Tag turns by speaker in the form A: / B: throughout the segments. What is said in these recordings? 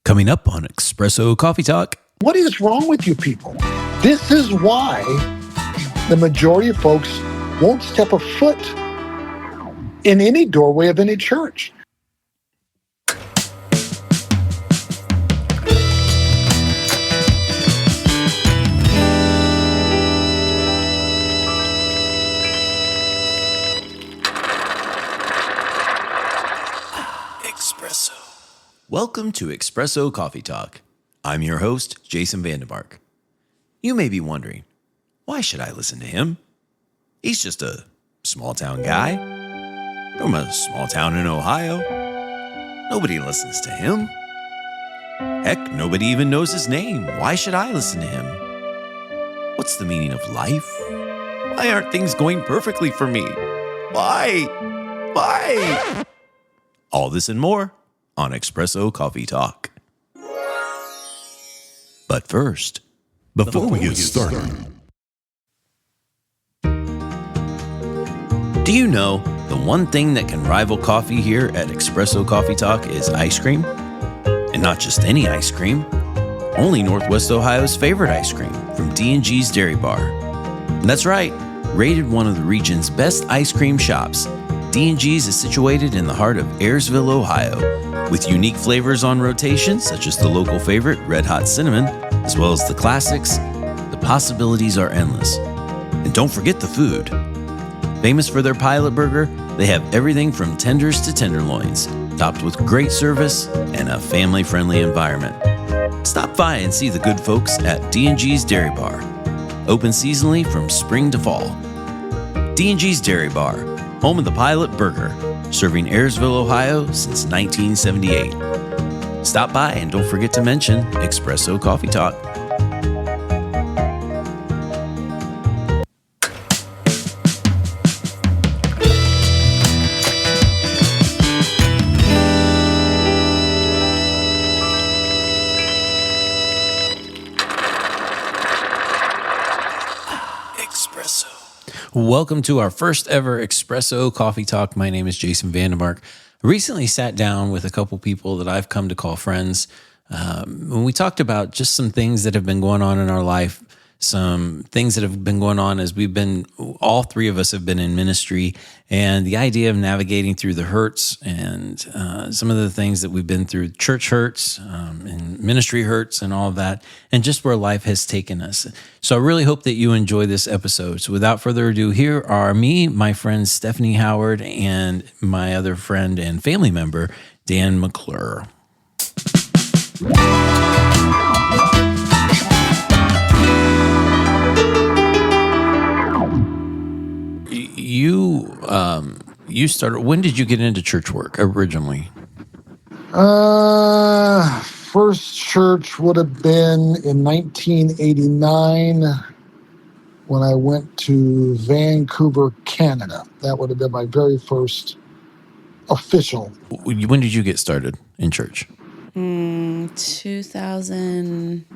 A: Coming up on Espresso Coffee Talk.
B: What is wrong with you people? This is why the majority of folks won't step a foot in any doorway of any church.
A: Espresso. Welcome to Espresso Coffee Talk. I'm your host, Jason Vandermark. You may be wondering, why should I listen to him? He's just a small town guy from a small town in Ohio. Nobody listens to him. Heck, nobody even knows his name. Why should I listen to him? What's the meaning of life? Why aren't things going perfectly for me? Why? All this and more on Espresso Coffee Talk. But first, before we get started, do you know the one thing that can rival coffee here at Espresso Coffee Talk is ice cream? And not just any ice cream, only Northwest Ohio's favorite ice cream from D&G's Dairy Bar. And that's right, rated one of the region's best ice cream shops, D&G's is situated in the heart of Ayersville, Ohio, with unique flavors on rotation, such as the local favorite Red Hot Cinnamon, as well as the classics. The possibilities are endless. And don't forget the food. Famous for their pilot burger, they have everything from tenders to tenderloins, topped with great service and a family-friendly environment. Stop by and see the good folks at D&G's Dairy Bar. Open seasonally from spring to fall. D&G's Dairy Bar, home of the pilot burger, serving Ayersville, Ohio since 1978. Stop by and don't forget to mention Espresso Coffee Talk. Espresso. Welcome to our first ever Espresso Coffee Talk. My name is Jason Vandermark. I recently sat down with a couple people that I've come to call friends. When we talked about just some things that have been going on in our life, some things that have been going on as all three of us have been in ministry, and the idea of navigating through the hurts and some of the things that we've been through, church hurts and ministry hurts and all of that, and just where life has taken us. So I really hope that you enjoy this episode. So without further ado, here are me, my friend Stephanie Howard, and my other friend and family member, Dan McClure. You started, when did you get into church work originally?
B: First church would have been in 1989 when I went to Vancouver, Canada. That would have been my very first official.
A: When did you get started in church?
C: 2000,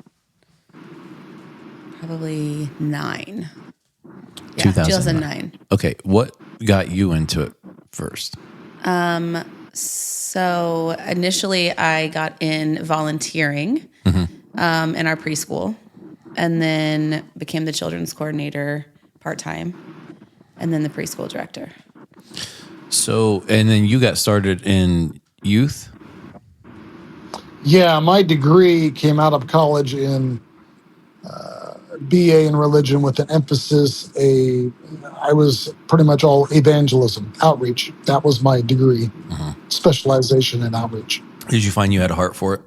C: probably 9. Yeah, 2009.
A: Okay, what got you into it first?
C: So initially I got in volunteering in our preschool, and then became the children's coordinator part-time, and then the preschool director.
A: So, and then you got started in youth?
B: Yeah, my degree came out of college in BA in religion with an emphasis. I was pretty much all evangelism, outreach. That was my degree, specialization in outreach.
A: Did you find you had a heart for it?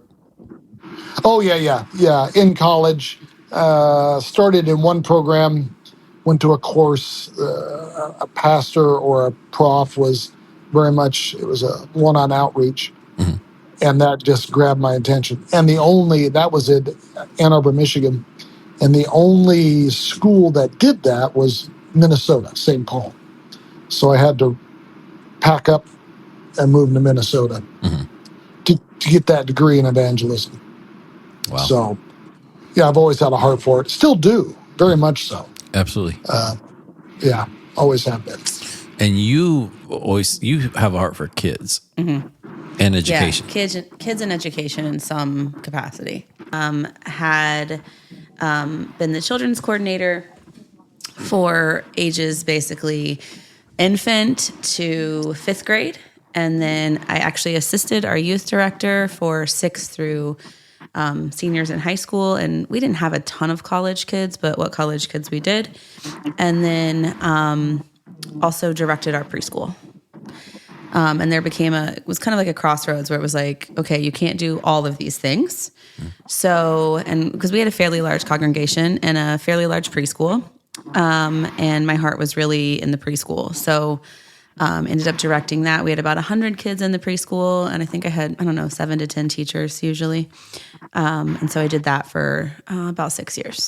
B: Oh, yeah. In college, started in one program, went to a course. A pastor or a prof was it was a one on outreach. And that just grabbed my attention. And that was in Ann Arbor, Michigan. And the only school that did that was Minnesota, St. Paul. So I had to pack up and move to Minnesota to get that degree in evangelism.
A: Wow.
B: So, yeah, I've always had a heart for it. Still do, very much so.
A: Absolutely.
B: Yeah, always have been.
A: And you have a heart for kids. And education.
C: Yeah, kids in education in some capacity. Had been the children's coordinator for ages basically infant to fifth grade. And then I actually assisted our youth director for 6th through seniors in high school. And we didn't have a ton of college kids, but what college kids we did. And then also directed our preschool. And there it was kind of like a crossroads where it was like, okay, you can't do all of these things. So, and because we had a fairly large congregation and a fairly large preschool, and my heart was really in the preschool. So, ended up directing that. We had about 100 kids in the preschool, and I think I had, 7 to 10 teachers usually. And so I did that for about 6 years.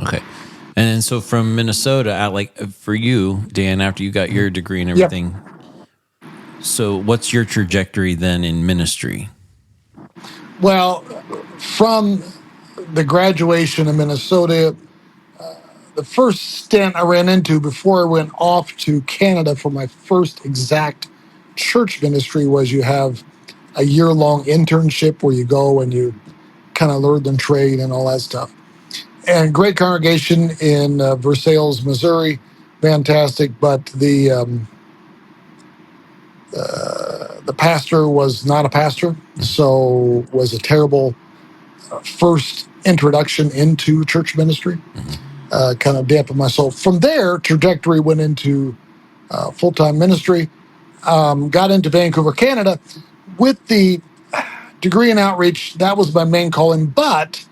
A: Okay. And so from Minnesota, for you, Dan, after you got your degree and everything, so what's your trajectory then in ministry?
B: Well, from the graduation in Minnesota, the first stint I ran into before I went off to Canada for my first exact church ministry was you have a year-long internship where you go and you kind of learn the trade and all that stuff. And great congregation in Versailles, Missouri, fantastic. But the pastor was not a pastor, so was a terrible first introduction into church ministry. Kind of dampened my soul. From there, trajectory went into full-time ministry. Got into Vancouver, Canada, with the degree in outreach. That was my main calling, but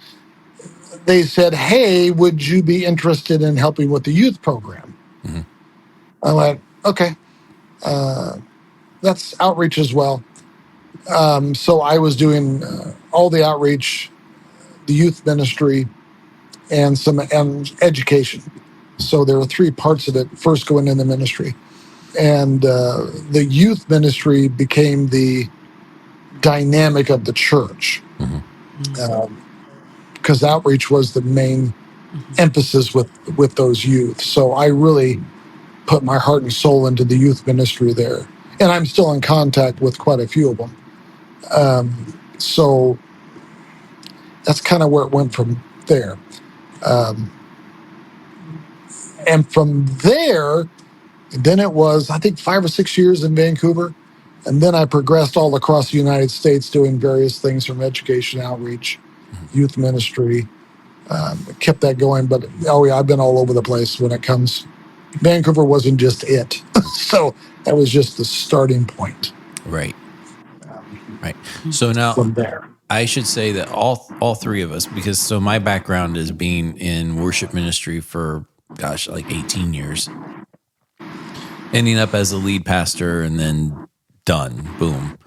B: they said, "Hey, would you be interested in helping with the youth program?" I went, "Okay, that's outreach as well." So I was doing all the outreach, the youth ministry, and education. So there were 3 parts of it. First, going in the ministry, and the youth ministry became the dynamic of the church, because outreach was the main emphasis with those youth. So I really put my heart and soul into the youth ministry there, and I'm still in contact with quite a few of them. So that's kind of where it went from there. And from there, then it was, I think, 5 or 6 years in Vancouver. And then I progressed all across the United States doing various things from education, outreach, youth ministry. Kept that going. But, I've been all over the place when it comes. Vancouver wasn't just it. So that was just the starting point.
A: Right. So now
B: from there,
A: I should say that all 3 of us, because so my background is being in worship ministry for, like 18 years, ending up as a lead pastor and then done, boom.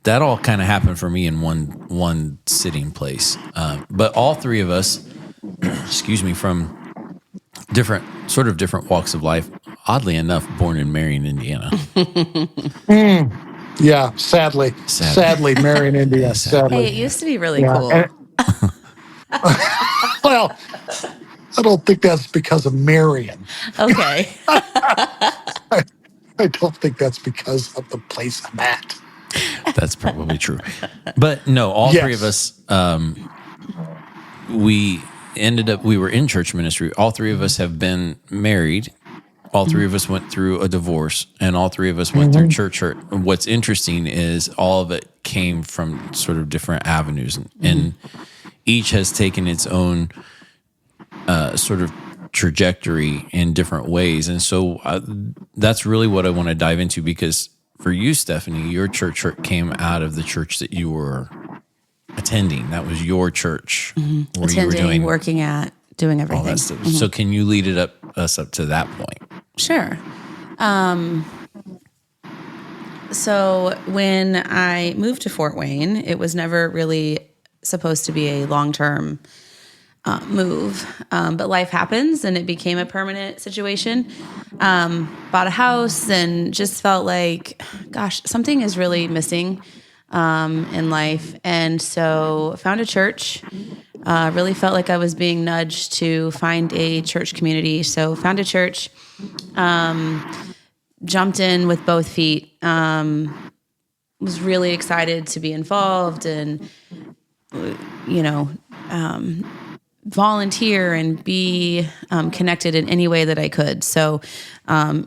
A: That all kind of happened for me in one sitting place. But all 3 of us, from different walks of life, oddly enough, born in Marion, Indiana.
B: Yeah, sadly, Marion, Indiana. Sadly.
C: Hey, it used to be really cool.
B: Well, I don't think that's because of Marion.
C: Okay.
B: I don't think that's because of the place I'm at.
A: That's probably true. But no, all 3 of us, we were in church ministry. All 3 of us have been married. All 3 of us went through a divorce, and all 3 of us went through church hurt. What's interesting is all of it came from sort of different avenues, and each has taken its own sort of trajectory in different ways. And so that's really what I want to dive into, because for you, Stephanie, your church hurt came out of the church that you were attending. That was your church. Where
C: Attending,
A: you were
C: working at, doing everything.
A: All that stuff. So can you lead us up to that point?
C: Sure. So when I moved to Fort Wayne, it was never really supposed to be a long-term move, but life happens and it became a permanent situation. Bought a house and just felt like, gosh, something is really missing in life. And so found a church. Really felt like I was being nudged to find a church community. So found a church, jumped in with both feet, was really excited to be involved and, you know, volunteer and be connected in any way that I could. So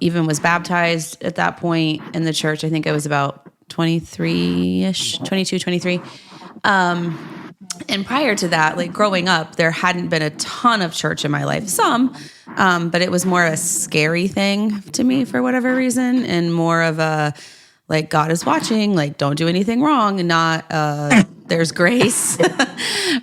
C: even was baptized at that point in the church. I think I was about 23-ish, 22, 23. And prior to that, like growing up, there hadn't been a ton of church in my life. Some, but it was more a scary thing to me for whatever reason, and more of a like God is watching, like don't do anything wrong, and not there's grace,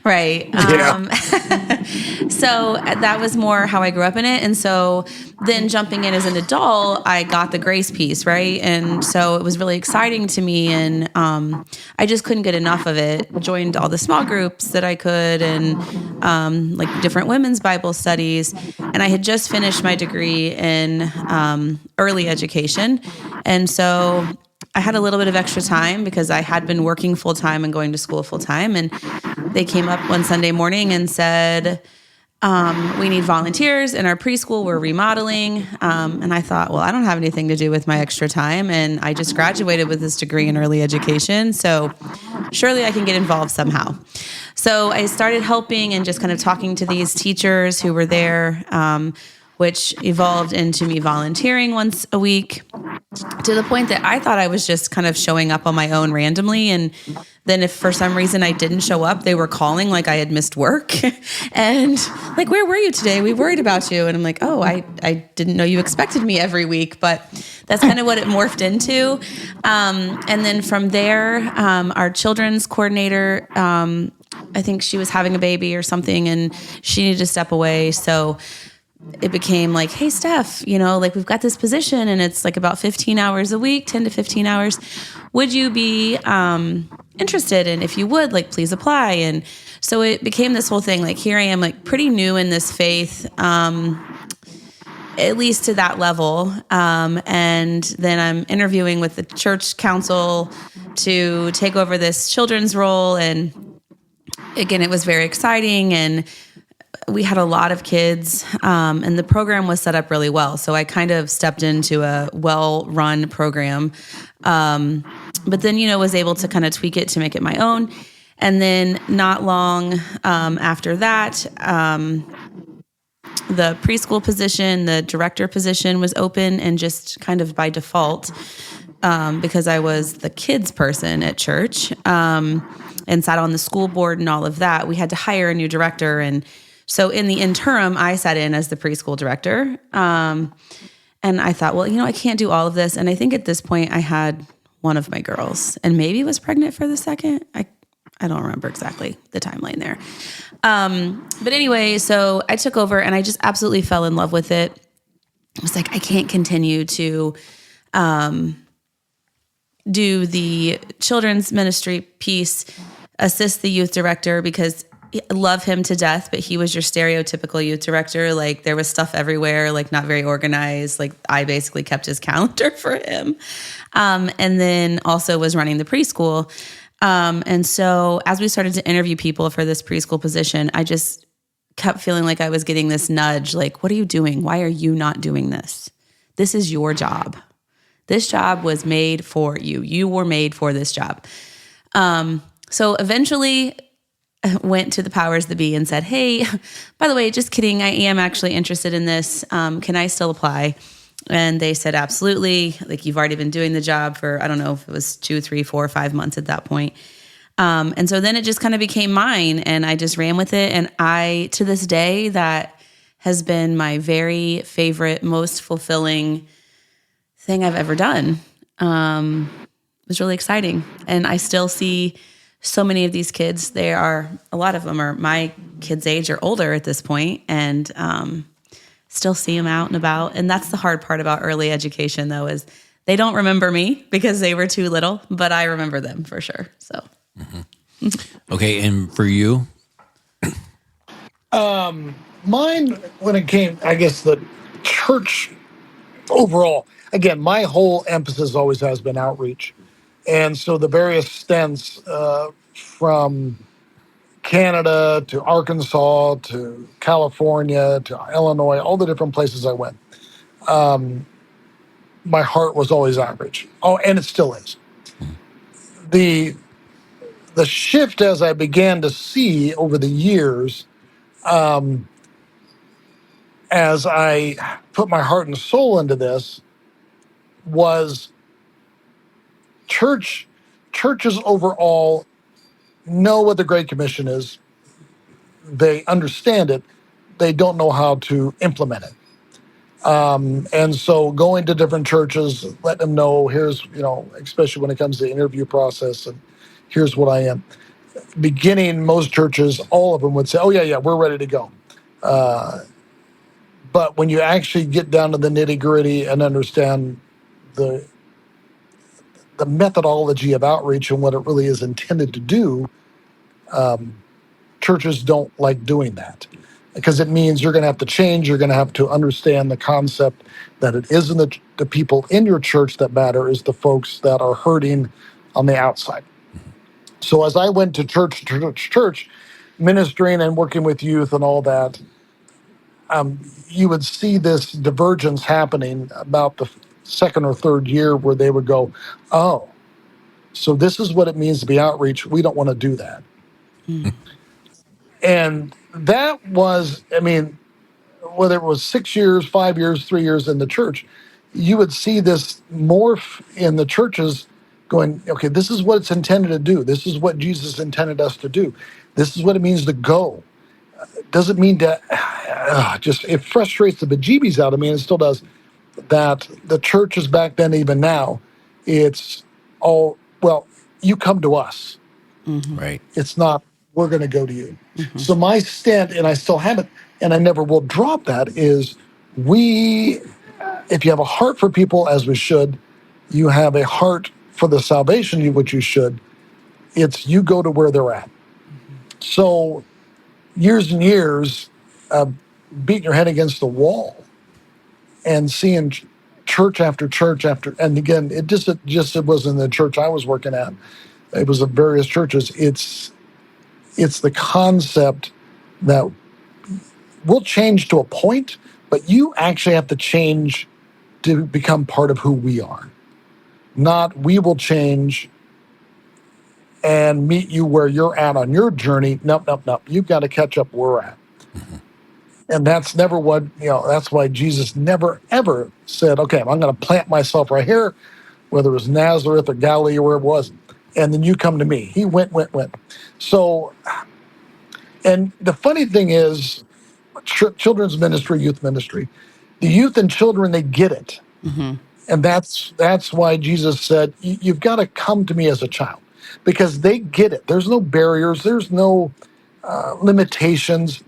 C: right?
B: Yeah.
C: So that was more how I grew up in it. And so then jumping in as an adult, I got the grace piece, right? And so it was really exciting to me. And I just couldn't get enough of it. Joined all the small groups that I could and like different women's Bible studies. And I had just finished my degree in early education. And so I had a little bit of extra time because I had been working full time and going to school full time. And they came up one Sunday morning and said, we need volunteers in our preschool. We're remodeling. And I thought, well, I don't have anything to do with my extra time. And I just graduated with this degree in early education. So surely I can get involved somehow. So I started helping and just kind of talking to these teachers who were there, which evolved into me volunteering once a week, to the point that I thought I was just kind of showing up on my own randomly. And then if for some reason I didn't show up, they were calling like I had missed work and like, where were you today? We worried about you. And I'm like, oh, I didn't know you expected me every week, but that's kind of what it morphed into. And then from there, our children's coordinator, I think she was having a baby or something and she needed to step away. So it became like, hey, Steph, you know, like we've got this position and it's like about 15 hours a week, 10 to 15 hours. Would you be interested? And if you would, like, please apply. And so it became this whole thing. Like here I am, like pretty new in this faith, at least to that level. And then I'm interviewing with the church council to take over this children's role. And again, it was very exciting. And we had a lot of kids, and the program was set up really well. So I kind of stepped into a well-run program, but then, you know, was able to kind of tweak it to make it my own. And then not long after that, the preschool position, the director position was open, and just kind of by default, because I was the kids person at church and sat on the school board and all of that, we had to hire a new director. And so in the interim, I sat in as the preschool director. And I thought, well, you know, I can't do all of this. And I think at this point I had one of my girls and maybe was pregnant for the second. I don't remember exactly the timeline there. But anyway, so I took over and I just absolutely fell in love with it. I was like, I can't continue to do the children's ministry piece, assist the youth director, because love him to death, but he was your stereotypical youth director. Like there was stuff everywhere, like not very organized. Like I basically kept his calendar for him. And then also was running the preschool. And so as we started to interview people for this preschool position, I just kept feeling like I was getting this nudge. Like, what are you doing? Why are you not doing this? This is your job. This job was made for you. You were made for this job. So eventually went to the powers that be and said, hey, by the way, just kidding. I am actually interested in this. Can I still apply? And they said, absolutely. Like you've already been doing the job for, I don't know if it was 2, 3, 4, 5 months at that point. And so then it just kind of became mine and I just ran with it. And I, to this day, that has been my very favorite, most fulfilling thing I've ever done. It was really exciting. And I still see so many of these kids. A lot of them are my kids' age or older at this point, and still see them out and about. And that's the hard part about early education, though, is they don't remember me because they were too little, but I remember them for sure. So,
A: Okay, and for you?
B: Mine, when it came, I guess, the church overall, again, my whole emphasis always has been outreach. And so the various stints from Canada to Arkansas to California to Illinois, all the different places I went, my heart was always outreach. Oh, and it still is. the shift as I began to see over the years, as I put my heart and soul into this, was churches overall know what the Great Commission is. They understand it. They don't know how to implement it. And so going to different churches, let them know, here's, especially when it comes to the interview process, and here's what I am. Beginning, most churches, all of them would say, oh, yeah, we're ready to go. But when you actually get down to the nitty gritty and understand the methodology of outreach and what it really is intended to do, churches don't like doing that, because it means you're going to have to change. You're going to have to understand the concept that it isn't the people in your church that matter, is the folks that are hurting on the outside. So as I went to church, ministering and working with youth and all that, you would see this divergence happening about the second or third year, where they would go, oh, so this is what it means to be outreach. We don't want to do that.
C: Mm.
B: And that was, whether it was 6 years, 5 years, 3 years in the church, you would see this morph in the churches going, okay, this is what it's intended to do. This is what Jesus intended us to do. This is what it means to go. It doesn't mean to, it frustrates the bejeebies out of me, and it still does, that the churches back then, even now, it's all, well, you come to us.
C: Mm-hmm.
A: Right.
B: It's not, we're going to go to you.
C: Mm-hmm.
B: So my stint, and I still have it, and I never will drop that, is if you have a heart for people, as we should, you have a heart for the salvation, which you should, it's you go to where they're at.
C: Mm-hmm.
B: So years and years, beating your head against the wall and seeing church after church after, and again, it wasn't the church I was working at. It was at various churches. It's the concept that we'll change to a point, but you actually have to change to become part of who we are. Not we will change and meet you where you're at on your journey. Nope. You've got to catch up where we're at.
A: Mm-hmm.
B: And that's never what, that's why Jesus never, ever said, okay, I'm going to plant myself right here, whether it was Nazareth or Galilee or where it was, and then you come to me. He went. So, and the funny thing is, children's ministry, youth ministry, the youth and children, they get it.
C: Mm-hmm.
B: And that's why Jesus said, you've got to come to me as a child, because they get it. There's no barriers. There's no limitations.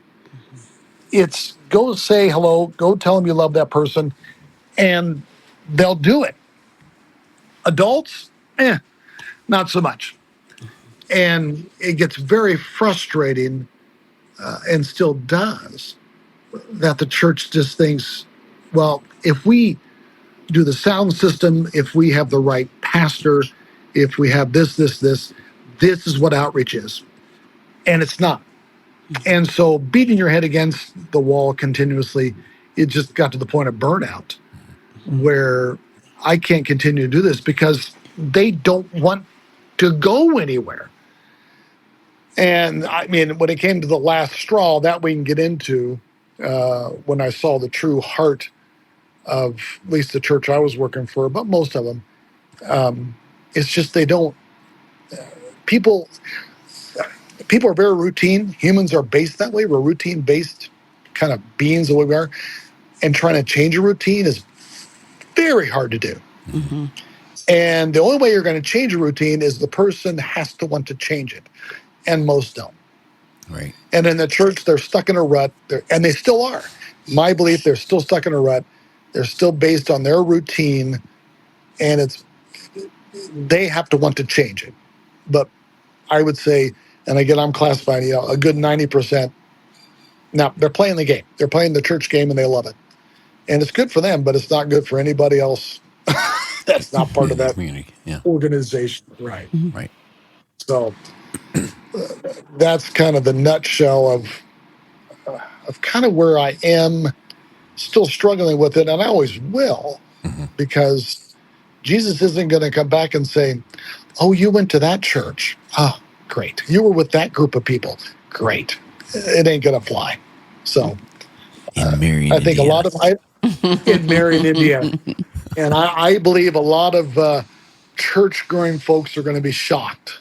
B: It's go say hello, go tell them you love that person, and they'll do it. Adults, not so much. And it gets very frustrating, and still does, that the church just thinks, well, if we do the sound system, if we have the right pastor, if we have this is what outreach is. And it's not. And so beating your head against the wall continuously, it just got to the point of burnout, where I can't continue to do this because they don't want to go anywhere. And when it came to the last straw, that we can get into, when I saw the true heart of at least the church I was working for, but most of them, it's just they don't. People are very routine. Humans are based that way. We're routine-based kind of beings the way we are. And trying to change a routine is very hard to do.
C: Mm-hmm.
B: And the only way you're going to change a routine is the person has to want to change it. And most don't.
A: Right.
B: And in the church, they're stuck in a rut. And they still are. My belief, they're still stuck in a rut. They're still based on their routine. And they have to want to change it. But I would say, and again, I'm classifying, a good 90%. Now, they're playing the game. They're playing the church game, and they love it. And it's good for them, but it's not good for anybody else that's not part of that
A: community. Yeah.
B: organization. Right.
C: Mm-hmm.
A: Right.
B: So that's kind of the nutshell of kind of where I am, still struggling with it, and I always will,
A: Mm-hmm.
B: because Jesus isn't going to come back and say, "Oh, you went to that church. Oh, great. You were with that group of people. Great." It ain't going to fly. So
A: In Marion,
B: I think a
A: Indiana.
B: lot of in Marion, Indiana, and I believe a lot of church-going folks are going to be shocked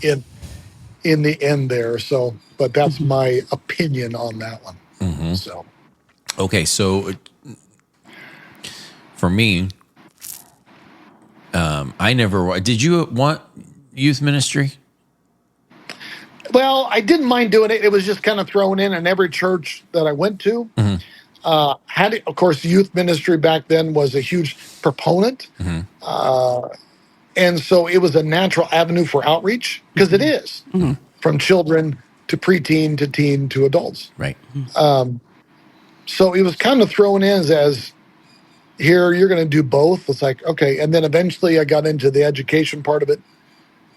B: in the end there. So, but that's my opinion on that one. So,
A: Okay, so for me, I never. Did you want youth ministry?
B: well, I didn't mind doing it. It was just kind of thrown in every church that I went to. Had, of course, youth ministry back then was a huge proponent. And so it was a natural avenue for outreach because it is from children to preteen to teen to adults.
A: Right.
B: So it was kind of thrown in as here, you're going to do both. It's like, okay. And then eventually I got into the education part of it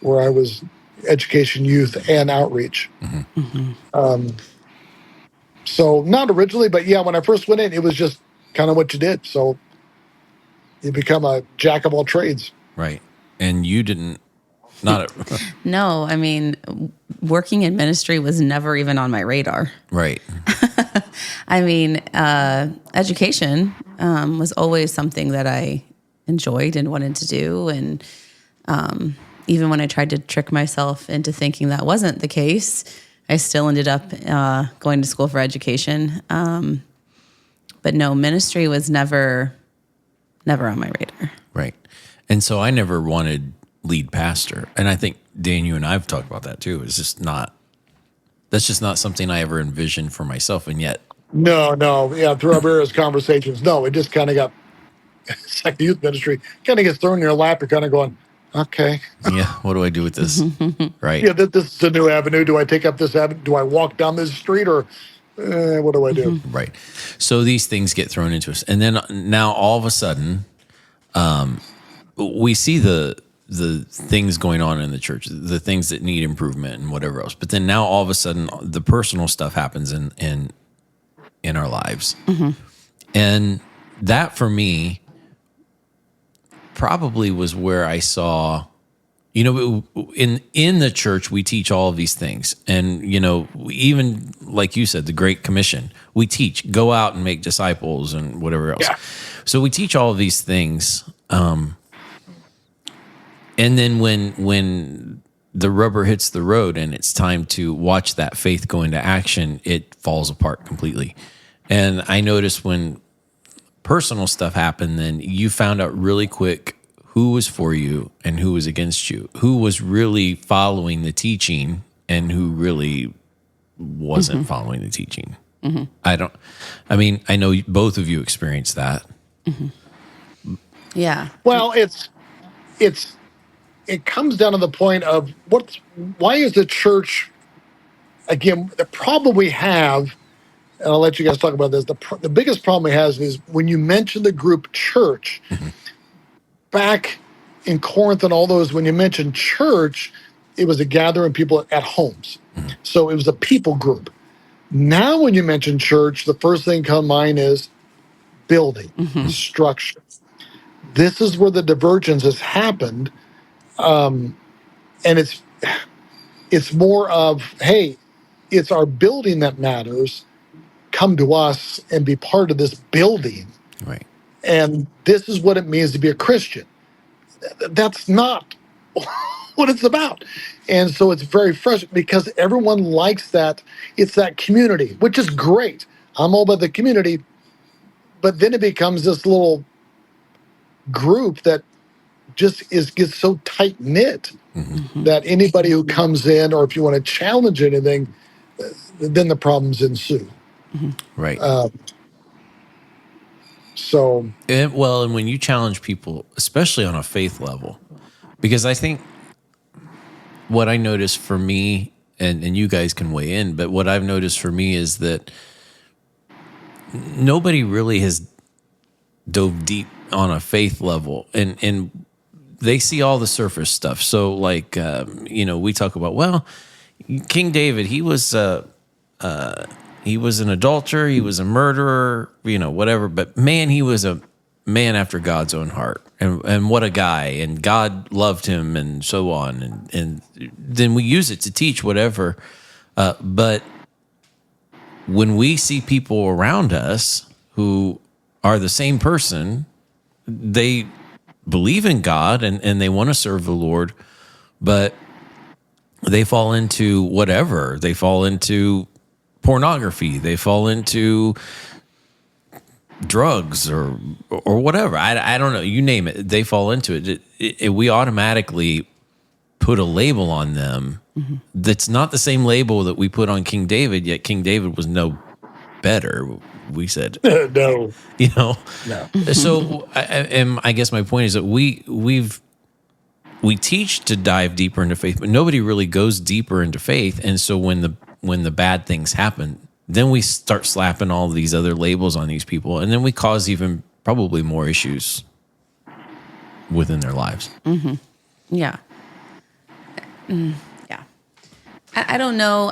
B: where I was education, youth, and outreach. So not originally, but yeah, when I first went in, it was just kind of what you did. So you become a jack of all trades.
A: Right. And you didn't. Not a,
C: No, I mean, working in ministry was never even on my radar.
A: right.
C: I mean, education was always something that I enjoyed and wanted to do. And even when I tried to trick myself into thinking that wasn't the case, I still ended up going to school for education. But no, ministry was never on my radar.
A: Right. And so I never wanted lead pastor. And I think Dan, you and I have talked about that too. It's just not. That's just not something I ever envisioned for myself. And yet,
B: No. Yeah, through our various conversations, no, it just kind of got, it's like the youth ministry kind of gets thrown in your lap. You're kind of going, okay.
A: yeah, what do I do with this? Right.
B: Yeah, this is a new avenue. Do I take up this avenue? Do I walk down this street or what do I do?
A: Right. So these things get thrown into us. And then now all of a sudden, we see the things going on in the church, the things that need improvement and whatever else. But then now all of a sudden the personal stuff happens in our lives. And that for me probably was where I saw, in the church, we teach all of these things. And, even like you said, the Great Commission, we teach, go out and make disciples and whatever else.
B: Yeah.
A: So we teach all of these things. And then when the rubber hits the road and it's time to watch that faith go into action, it falls apart completely. And I noticed when personal stuff happened, then you found out really quick who was for you and who was against you, who was really following the teaching and who really wasn't following the teaching. I know both of you experienced that.
C: Yeah.
B: Well, it comes down to the point of why is the church, again, the problem we have, and I'll let you guys talk about this. The biggest problem we have is when you mention the group church, back in Corinth and all those, when you mentioned church, it was a gathering of people at homes. So it was a people group. Now when you mention church, the first thing come to mind is building, structure. This is where the divergence has happened. And it's more of, hey, it's our building that matters. Come to us and be part of this building.
A: Right.
B: And this is what it means to be a Christian. That's not what it's about. And so it's very frustrating because everyone likes that. It's that community, which is great. I'm all about the community. But then it becomes this little group that just gets so tight knit that anybody who comes in, or if you want to challenge anything, then the problems ensue.
A: Right. And when you challenge people, especially on a faith level, because I think what I noticed for me, and you guys can weigh in, but what I've noticed for me is that nobody really has dove deep on a faith level, and they see all the surface stuff. So like, we talk about, well, King David, he was an adulterer, he was a murderer, whatever, but man, he was a man after God's own heart, and what a guy, and God loved him, and so on, and then we use it to teach whatever. But when we see people around us who are the same person, they believe in God and they want to serve the Lord, but they fall into whatever. They fall into pornography. They fall into drugs or whatever. I don't know. You name it. They fall into it. We automatically put a label on them that's not the same label that we put on King David, yet King David was no better. We said,
B: No.
A: No. So
C: Mm-hmm.
A: I guess my point is that we teach to dive deeper into faith, but nobody really goes deeper into faith. And so when the bad things happen, then we start slapping all these other labels on these people, and then we cause even probably more issues within their lives.
C: Mm-hmm. Yeah. Yeah. I don't know.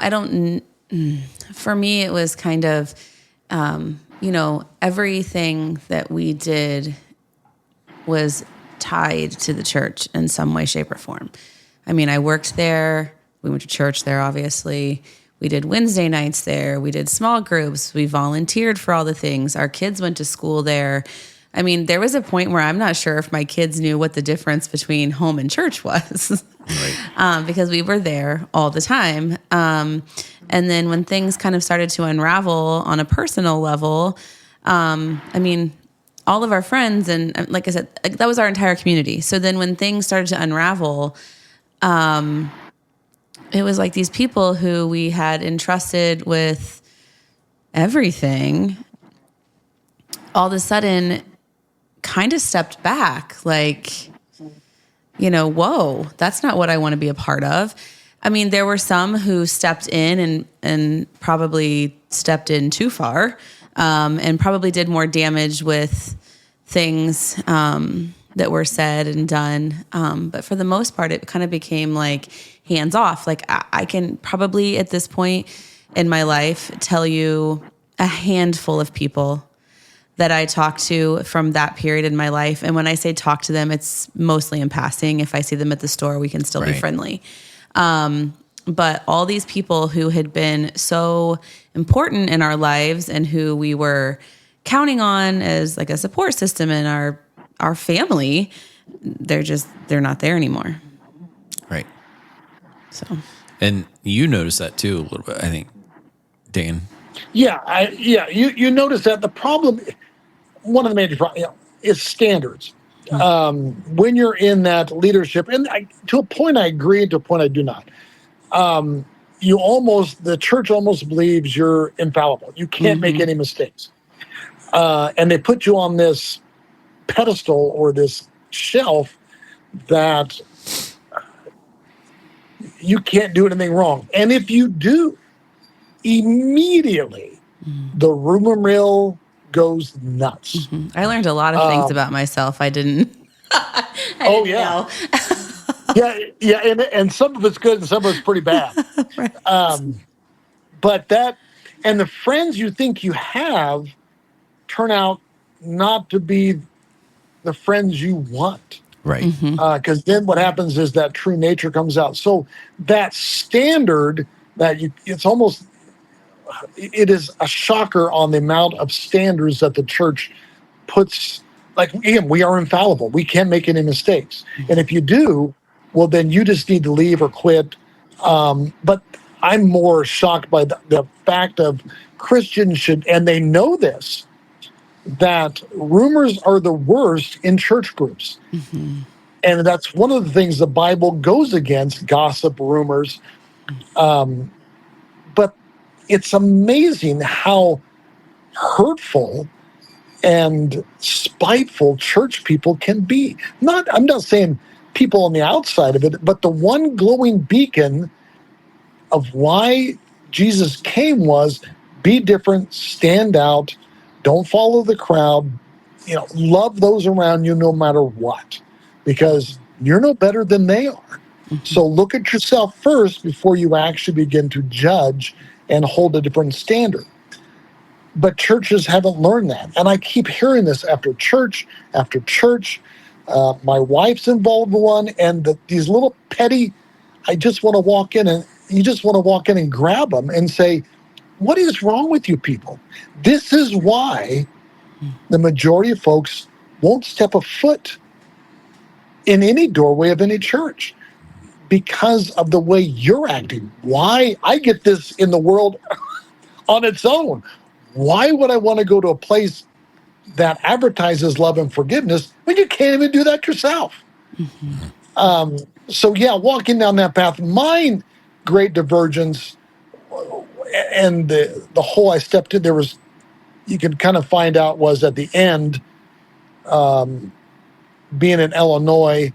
C: For me, it was kind of, everything that we did was tied to the church in some way, shape, or form. I mean, I worked there. We went to church there, obviously. We did Wednesday nights there. We did small groups. We volunteered for all the things. Our kids went to school there. I mean, there was a point where I'm not sure if my kids knew what the difference between home and church was,
A: Right.
C: because we were there all the time. And then when things kind of started to unravel on a personal level, I mean, all of our friends, and like I said, that was our entire community. So then when things started to unravel, it was like these people who we had entrusted with everything all of a sudden kind of stepped back, like, whoa, that's not what I want to be a part of. I mean, there were some who stepped in and probably stepped in too far, and probably did more damage with things that were said and done. But for the most part, it kind of became like hands off. Like I can probably at this point in my life tell you a handful of people that I talk to from that period in my life. And when I say talk to them, it's mostly in passing. If I see them at the store, we can still be
A: Right.
C: friendly. But all these people who had been so important in our lives and who we were counting on as like a support system in our family, they're not there anymore.
A: Right.
C: So
A: And you notice that too a little bit, I think, Dan.
B: Yeah, you notice that the problem, one of the major problems, is standards. When you're in that leadership, and to a point I agree, to a point I do not. The church almost believes you're infallible. You can't make any mistakes, and they put you on this pedestal or this shelf that you can't do anything wrong. And if you do, immediately the rumor mill goes nuts.
C: I learned a lot of things about myself. I didn't. I didn't know.
B: And some of it's good and some of it's pretty bad.
C: Right.
B: But and the friends you think you have turn out not to be the friends you want.
A: Right.
B: Because then what happens is that true nature comes out. So that standard it is a shocker on the amount of standards that the church puts. Like, again, we are infallible. We can't make any mistakes. And if you do, well, then you just need to leave or quit. But I'm more shocked by the fact of Christians and they know this, that rumors are the worst in church groups. And that's one of the things the Bible goes against, gossip, rumors. But it's amazing how hurtful and spiteful church people can be. I'm not saying people on the outside of it, but the one glowing beacon of why Jesus came was be different, stand out, don't follow the crowd, love those around you no matter what, because you're no better than they are. So look at yourself first before you actually begin to judge and hold a different standard. But churches haven't learned that. And I keep hearing this after church after church. My wife's involved in one, and these little petty, I just want to walk in and you just want to walk in and grab them and say, what is wrong with you people? This is why the majority of folks won't step a foot in any doorway of any church because of the way you're acting. Why? I get this in the world on its own. Why would I want to go to a place that advertises love and forgiveness when you can't even do that yourself? So yeah, walking down that path, mine great divergence and the hole I stepped in, there was, you could kind of find out was at the end, being in Illinois,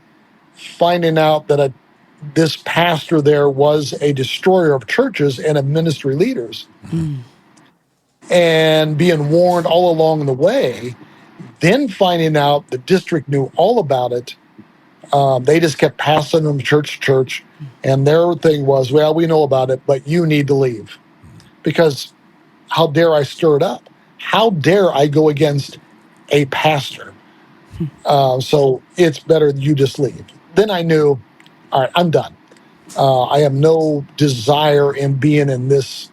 B: finding out that this pastor there was a destroyer of churches and of ministry leaders, and being warned all along the way, then finding out the district knew all about it. They just kept passing them church to church, and their thing was, well, we know about it, but you need to leave. Because how dare I stir it up? How dare I go against a pastor? So it's better you just leave. Then I knew, all right, I'm done. I have no desire in being in this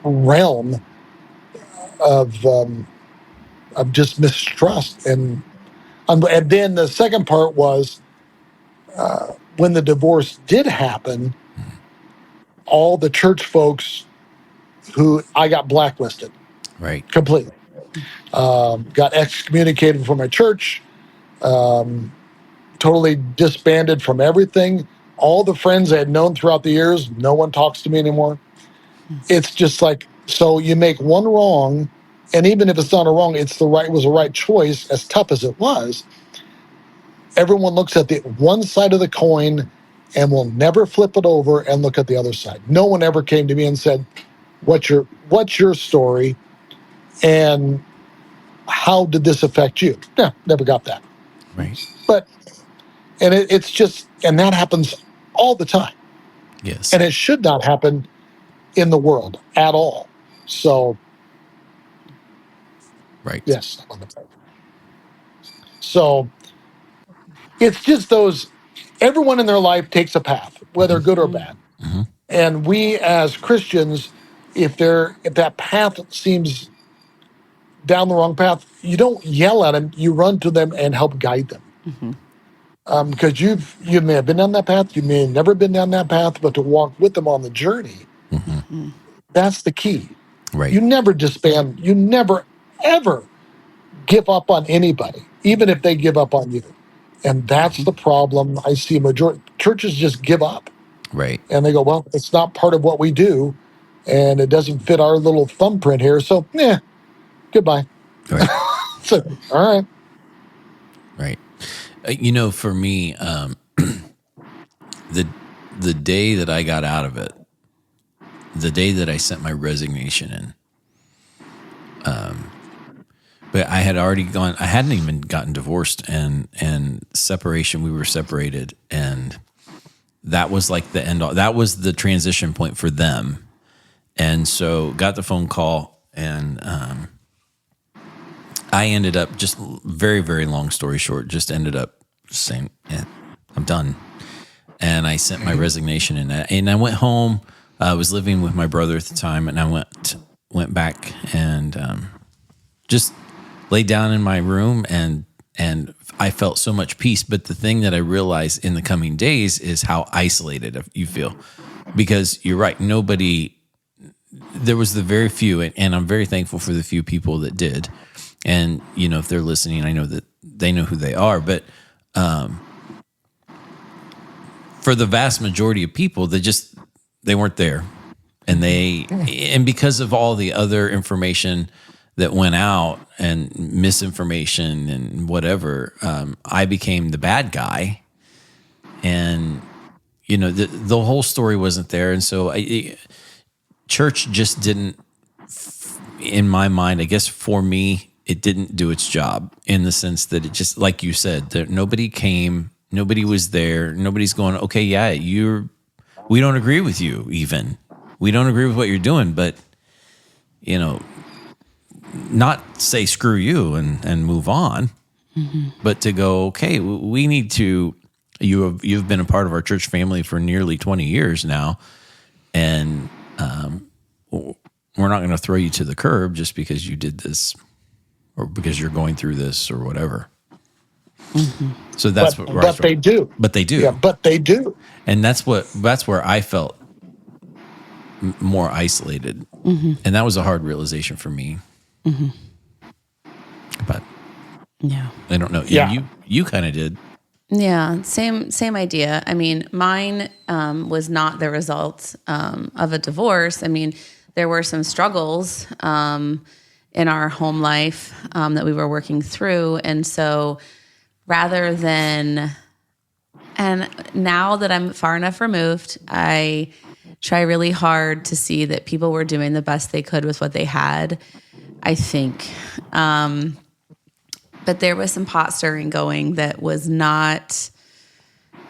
B: realm of just mistrust. And then the second part was when the divorce did happen, all the church folks who I got blacklisted,
A: Right.
B: completely, got excommunicated from my church, totally disbanded from everything. All the friends I had known throughout the years, no one talks to me anymore. It's just like, so you make one wrong, and even if it's not a wrong, it was the right choice, as tough as it was. Everyone looks at the one side of the coin and will never flip it over and look at the other side. No one ever came to me and said, what's your story? And how did this affect you? Yeah, never got that.
A: Right.
B: But, and it's just, and that happens all the time.
A: Yes.
B: And it should not happen in the world at all. So,
A: Right.
B: yes. So, it's just those, everyone in their life takes a path, whether good or bad.
A: Mm-hmm.
B: And we as Christians, if that path seems down the wrong path, you don't yell at them, you run to them and help guide them. Because you may have been down that path, you may have never been down that path, but to walk with them on the journey, that's the key.
A: Right.
B: You never disband, you never, ever give up on anybody, even if they give up on you. And that's the problem. I see majority churches just give up.
A: Right.
B: And they go, well, it's not part of what we do, and it doesn't fit our little thumbprint here. So, goodbye.
A: Right.
B: So, all right.
A: Right. For me, the day that I got out of it, the day that I sent my resignation in, but I hadn't even gotten divorced and separation. We were separated, and that was like the end all. That was the transition point for them. And so got the phone call, and I ended up, just very, very long story short, just ended up saying, I'm done. And I sent my resignation in, and I went home. I was living with my brother at the time, and I went back and just laid down in my room, and I felt so much peace. But the thing that I realized in the coming days is how isolated you feel, because you're right. There was the very few, and I'm very thankful for the few people that did. And, if they're listening, I know that they know who they are. But for the vast majority of people, they weren't there. And because of all the other information that went out and misinformation and whatever, I became the bad guy. And, the whole story wasn't there. And so church just didn't, in my mind, I guess for me, it didn't do its job, in the sense that it just, like you said, that nobody came, nobody was there, nobody's going, okay, yeah, we don't agree with you even. we don't agree with what you're doing, but not say screw you and move on, but to go, okay, we need to. You've been a part of our church family for nearly 20 years now, and we're not going to throw you to the curb just because you did this, or because you're going through this, or whatever. So that's
B: but they do.
A: But they do.
B: Yeah, but they do.
A: And that's where I felt more isolated, and that was a hard realization for me. But
C: Yeah.
A: I don't know.
B: Yeah.
A: You kind of did.
C: Yeah, same idea. I mean, mine was not the result of a divorce. I mean, there were some struggles in our home life that we were working through, and so rather than, and now that I'm far enough removed, I try really hard to see that people were doing the best they could with what they had, I think. But there was some pot stirring going that was not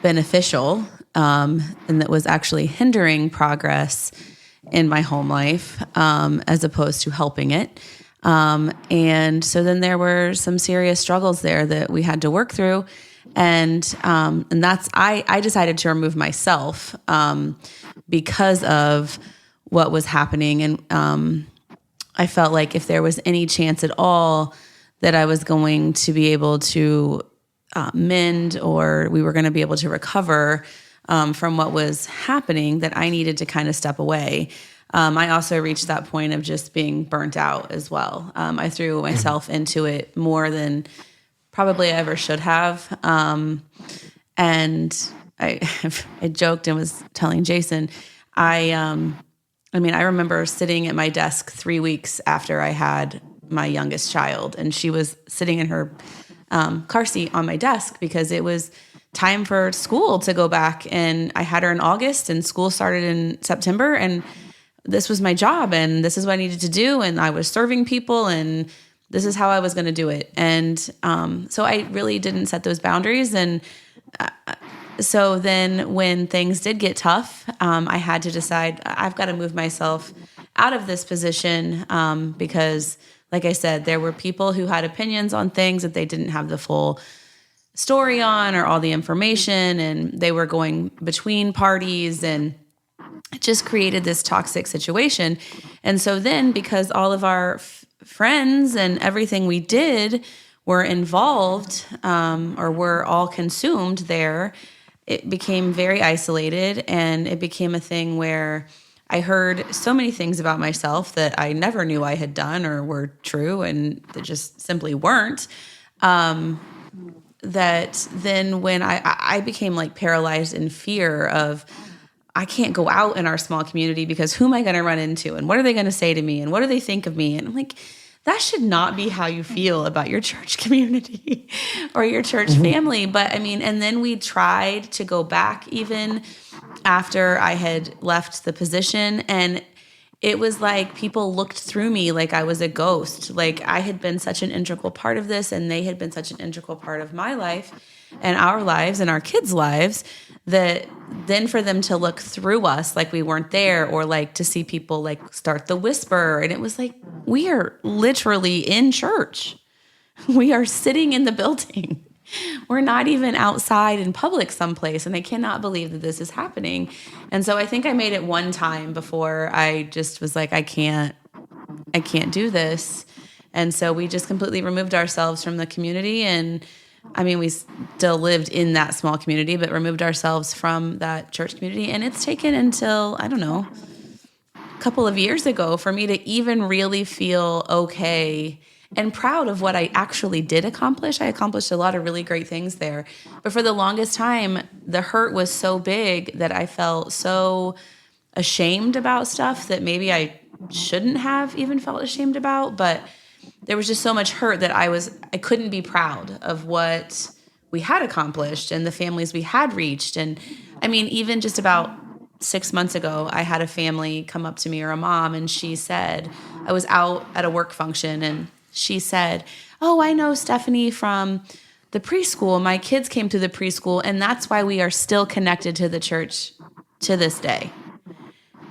C: beneficial, and that was actually hindering progress in my home life, as opposed to helping it. And so then there were some serious struggles there that we had to work through. And that's, I decided to remove myself, because of what was happening. And, I felt like if there was any chance at all that I was going to be able to mend, or we were going to be able to recover from what was happening, that I needed to kind of step away. I also reached that point of just being burnt out as well. I threw myself into it more than probably I ever should have. And I joked and was telling Jason, I remember sitting at my desk 3 weeks after I had my youngest child, and she was sitting in her car seat on my desk because it was time for school to go back. And I had her in August, and school started in September, and this was my job, and this is what I needed to do. And I was serving people, and this is how I was going to do it. And so I really didn't set those boundaries. And so then when things did get tough, I had to decide I've got to move myself out of this position, because, like I said, there were people who had opinions on things that they didn't have the full story on, or all the information, and they were going between parties, and it just created this toxic situation. And so then, because all of our friends and everything we did were involved, or were all consumed there, it became very isolated, and it became a thing where I heard so many things about myself that I never knew I had done or were true, and that just simply weren't. That then when I became like paralyzed in fear of, I can't go out in our small community because who am I going to run into, and what are they going to say to me, and what do they think of me? And I'm like, that should not be how you feel about your church community or your church family. But I mean, and then we tried to go back even after I had left the position, and it was like people looked through me like I was a ghost. Like I had been such an integral part of this, and they had been such an integral part of my life and our lives and our kids' lives, that then for them to look through us like we weren't there, or like to see people like start the whisper. And it was like, we are literally in church. We are sitting in the building. We're not even outside in public someplace, and I cannot believe that this is happening. And so I think I made it one time before I just was like, I can't do this. And so we just completely removed ourselves from the community. And I mean, we still lived in that small community, but removed ourselves from that church community. And it's taken until, I don't know, a couple of years ago for me to even really feel okay and proud of what I actually did accomplish. I accomplished a lot of really great things there. But for the longest time, the hurt was so big that I felt so ashamed about stuff that maybe I shouldn't have even felt ashamed about. But there was just so much hurt that I couldn't be proud of what we had accomplished and the families we had reached. And I mean, even just about 6 months ago, I had a family come up to me, or a mom, and she said, I was out at a work function, and she said, oh, I know Stephanie from the preschool. My kids came to the preschool, and that's why we are still connected to the church to this day.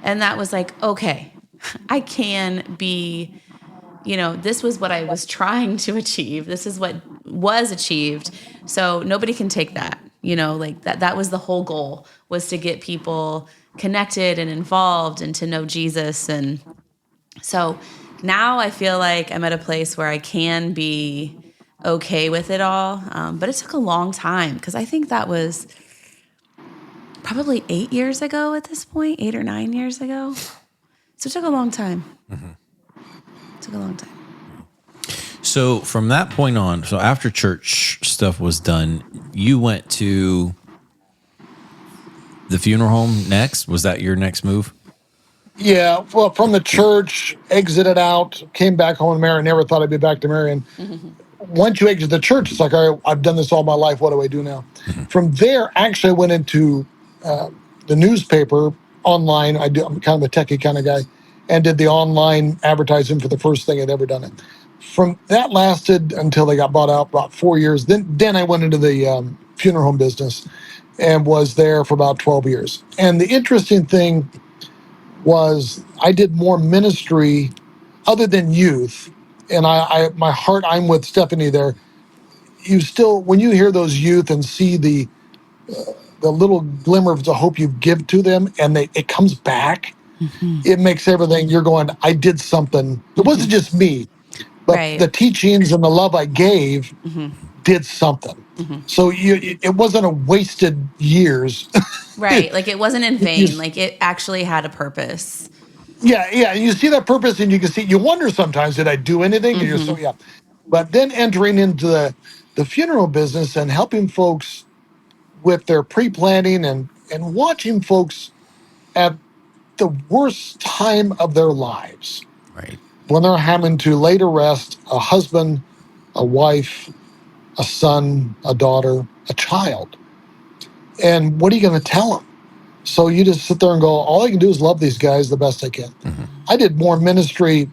C: And that was like, okay, I can be, this was what I was trying to achieve. This is what was achieved. So nobody can take that, like that was the whole goal, was to get people connected and involved and to know Jesus. And so now I feel like I'm at a place where I can be okay with it all. But it took a long time, because I think that was probably 8 years ago at this point, 8 or 9 years ago. So it took a long time. It took a long time.
A: So from that point on, so after church stuff was done, you went to the funeral home next. Was that your next move?
B: Yeah, well, from the church, exited out, came back home to Marion. Never thought I'd be back to Marion. Once you exit the church, it's like, all right, I've done this all my life. What do I do now? From there, actually, I went into the newspaper online. I'm kind of a techie kind of guy, and did the online advertising for the first thing I'd ever done it. From that lasted until they got bought out, about 4 years. Then I went into the funeral home business and was there for about 12 years. And the interesting thing was I did more ministry other than youth. And my heart, I'm with Stephanie there. You still, when you hear those youth and see the little glimmer of the hope you give to them, and it comes back, it makes everything, you're going, I did something. It wasn't just me, but
C: Right.
B: the teachings and the love I gave did something. So it wasn't a wasted years.
C: Right. Like it wasn't in
B: You-
C: vain. Like it actually had a purpose.
B: yeah. You see that purpose, and you can see. You wonder sometimes, did I do anything? And you're so yeah. But then entering into the funeral business and helping folks with their pre-planning and watching folks at the worst time of their lives,
A: Right.
B: when they're having to lay to rest a husband, a wife, a son, a daughter, a child. And what are you going to tell them? So you just sit there and go, all I can do is love these guys the best I can. I did more ministry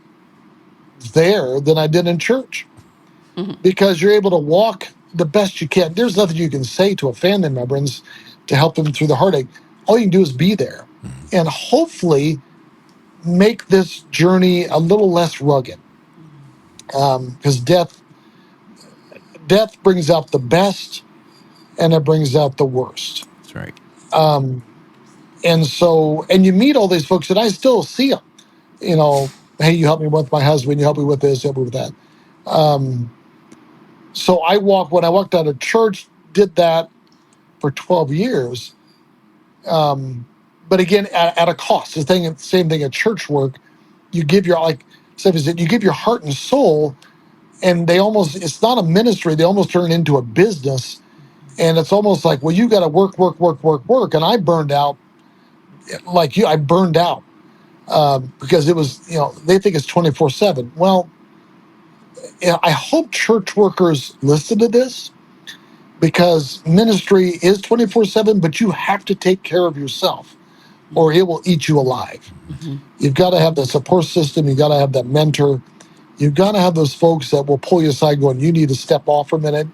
B: there than I did in church, because you're able to walk the best you can. There's nothing you can say to a family member to help them through the heartache. All you can do is be there and hopefully make this journey a little less rugged. Because death brings out the best, and it brings out the worst.
A: That's right.
B: And you meet all these folks, and I still see them. Hey, you help me with my husband, you help me with this, help me with that. So when I walked out of church, did that for 12 years. But again, at a cost. Same thing at church work. You give you give your heart and soul, and it's not a ministry. They almost turn it into a business. And it's almost like, well, you got to work. And I burned out like you. I burned out because it was, they think it's 24/7. Well, I hope church workers listen to this, because ministry is 24/7, but you have to take care of yourself or it will eat you alive. You've got to have the support system. You've got to have that mentor. You've got to have those folks that will pull you aside going, you need to step off for a minute.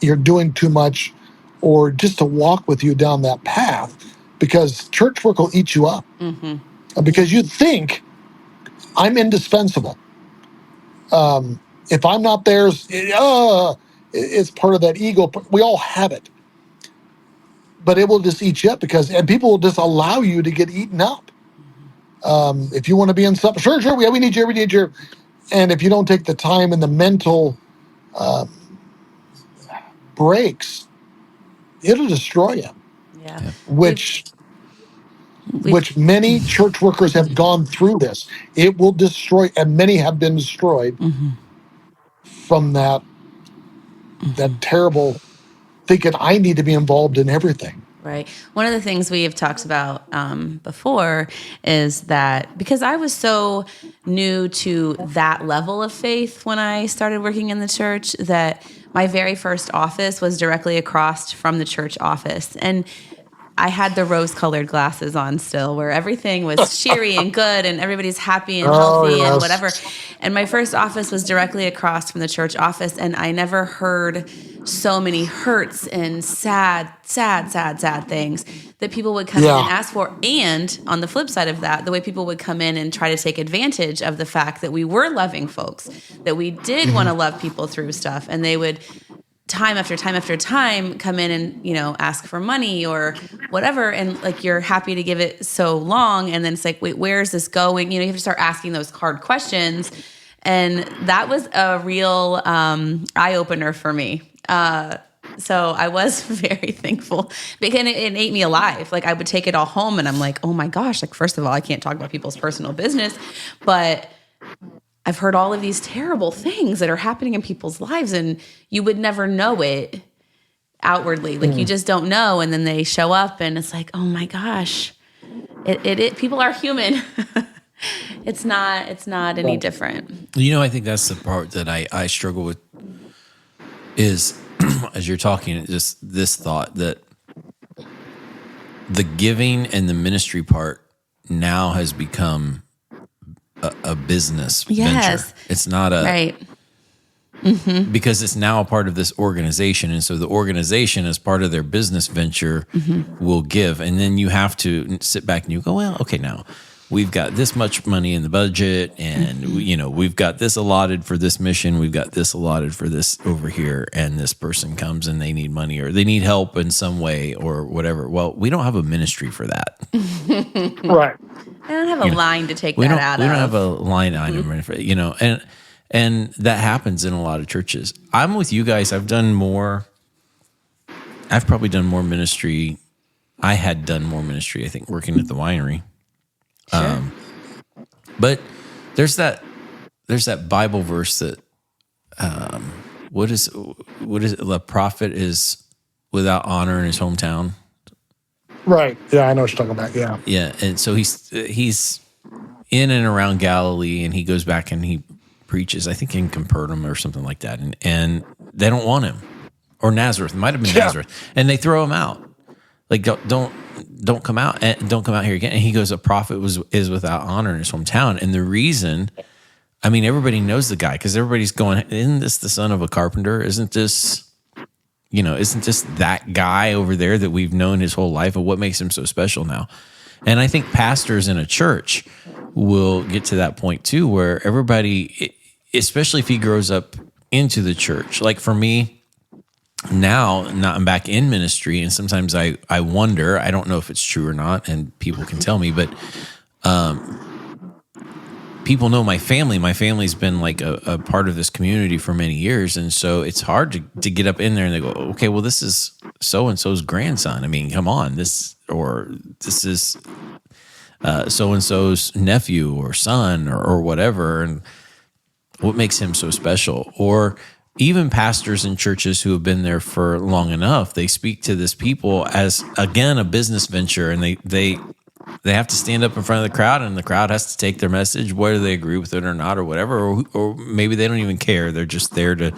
B: You're doing too much, or just to walk with you down that path, because church work will eat you up. Because you think I'm indispensable. If I'm not there, it's part of that ego. We all have it. But it will just eat you up, and people will just allow you to get eaten up. If you want to be in something, sure, yeah, we need you. And if you don't take the time and the mental breaks, it'll destroy you.
C: Yeah.
B: Which many church workers have gone through this. It will destroy, and many have been destroyed from that terrible thinking, I need to be involved in everything.
C: Right. One of the things we have talked about before is that because I was so new to that level of faith when I started working in the church, that my very first office was directly across from the church office. And I had the rose-colored glasses on still, where everything was cheery and good, and everybody's happy and healthy and whatever. And my first office was directly across from the church office, and I never heard so many hurts and sad things that people would come in and ask for. And on the flip side of that, the way people would come in and try to take advantage of the fact that we were loving folks, that we did want to love people through stuff, and they would time after time after time come in and, you know, ask for money or whatever. And like, you're happy to give it so long. And then it's like, wait, where's this going? You know, you have to start asking those hard questions. And that was a real eye opener for me. So I was very thankful because it ate me alive. Like, I would take it all home and I'm like, oh my gosh, like, first of all, I can't talk about people's personal business, but I've heard all of these terrible things that are happening in people's lives, and you would never know it outwardly. Like, you just don't know. And then they show up and it's like, oh my gosh, people are human. It's not any different.
A: You know, I think that's the part that I struggle with is as you're talking, just this thought that the giving and the ministry part now has become a business venture. It's not a
C: right.
A: Because it's now a part of this organization, and so the organization, as part of their business venture, will give, and then you have to sit back and you go, well, okay, now we've got this much money in the budget, and you know, we've got this allotted for this mission, we've got this allotted for this over here, and this person comes and they need money or they need help in some way or whatever. Well, we don't have a ministry for that.
B: Right.
C: I don't have a line to take that out of.
A: We don't have a line item, you know, and that happens in a lot of churches. I'm with you guys. I've probably done more ministry. I had done more ministry, I think, working at the winery.
C: Sure.
A: But there's that Bible verse that what is it? The prophet is without honor in his hometown.
B: Right. Yeah, I know what you're talking about. Yeah.
A: Yeah, and so he's in and around Galilee, and he goes back and he preaches, I think in Capernaum or something like that, and they don't want him, or Nazareth. It might have been Nazareth, and they throw him out. Like, don't come out, and don't come out here again. And he goes, a prophet is without honor in his hometown. And the reason, I mean, everybody knows the guy because everybody's going, isn't this the son of a carpenter? Isn't this that guy over there that we've known his whole life? And what makes him so special now? And I think pastors in a church will get to that point too, where everybody, especially if he grows up into the church, like for me now, I'm back in ministry, and sometimes I wonder, I don't know if it's true or not, and people can tell me, but people know my family. My family's been like a part of this community for many years. And so it's hard to get up in there and they go, okay, well, this is so-and-so's grandson. I mean, come on, this is so-and-so's nephew or son or whatever. And what makes him so special? Or even pastors in churches who have been there for long enough, they speak to this people as, again, a business venture, and they have to stand up in front of the crowd, and the crowd has to take their message, whether they agree with it or not or whatever, or maybe they don't even care. They're just there to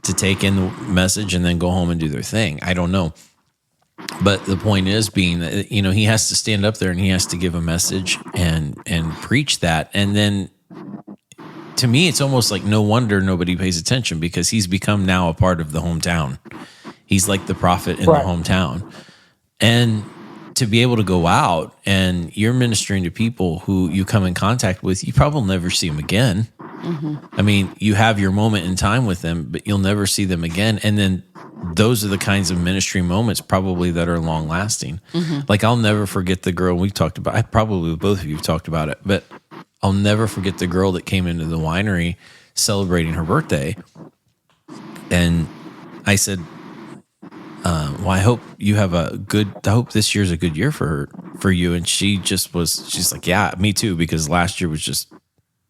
A: take in the message and then go home and do their thing. I don't know. But the point is being that, you know, he has to stand up there and he has to give a message and preach that. And then to me, it's almost like no wonder nobody pays attention, because he's become now a part of the hometown. He's like the prophet in the hometown. And to be able to go out and you're ministering to people who you come in contact with, you probably never see them again. Mm-hmm. I mean, you have your moment in time with them, but you'll never see them again. And then those are the kinds of ministry moments probably that are long lasting. Mm-hmm. Like, I'll never forget the girl we talked about. I probably both of you have talked about it, but I'll never forget the girl that came into the winery celebrating her birthday. And I said, well, I hope this year's a good year for you. And she's like, yeah, me too, because last year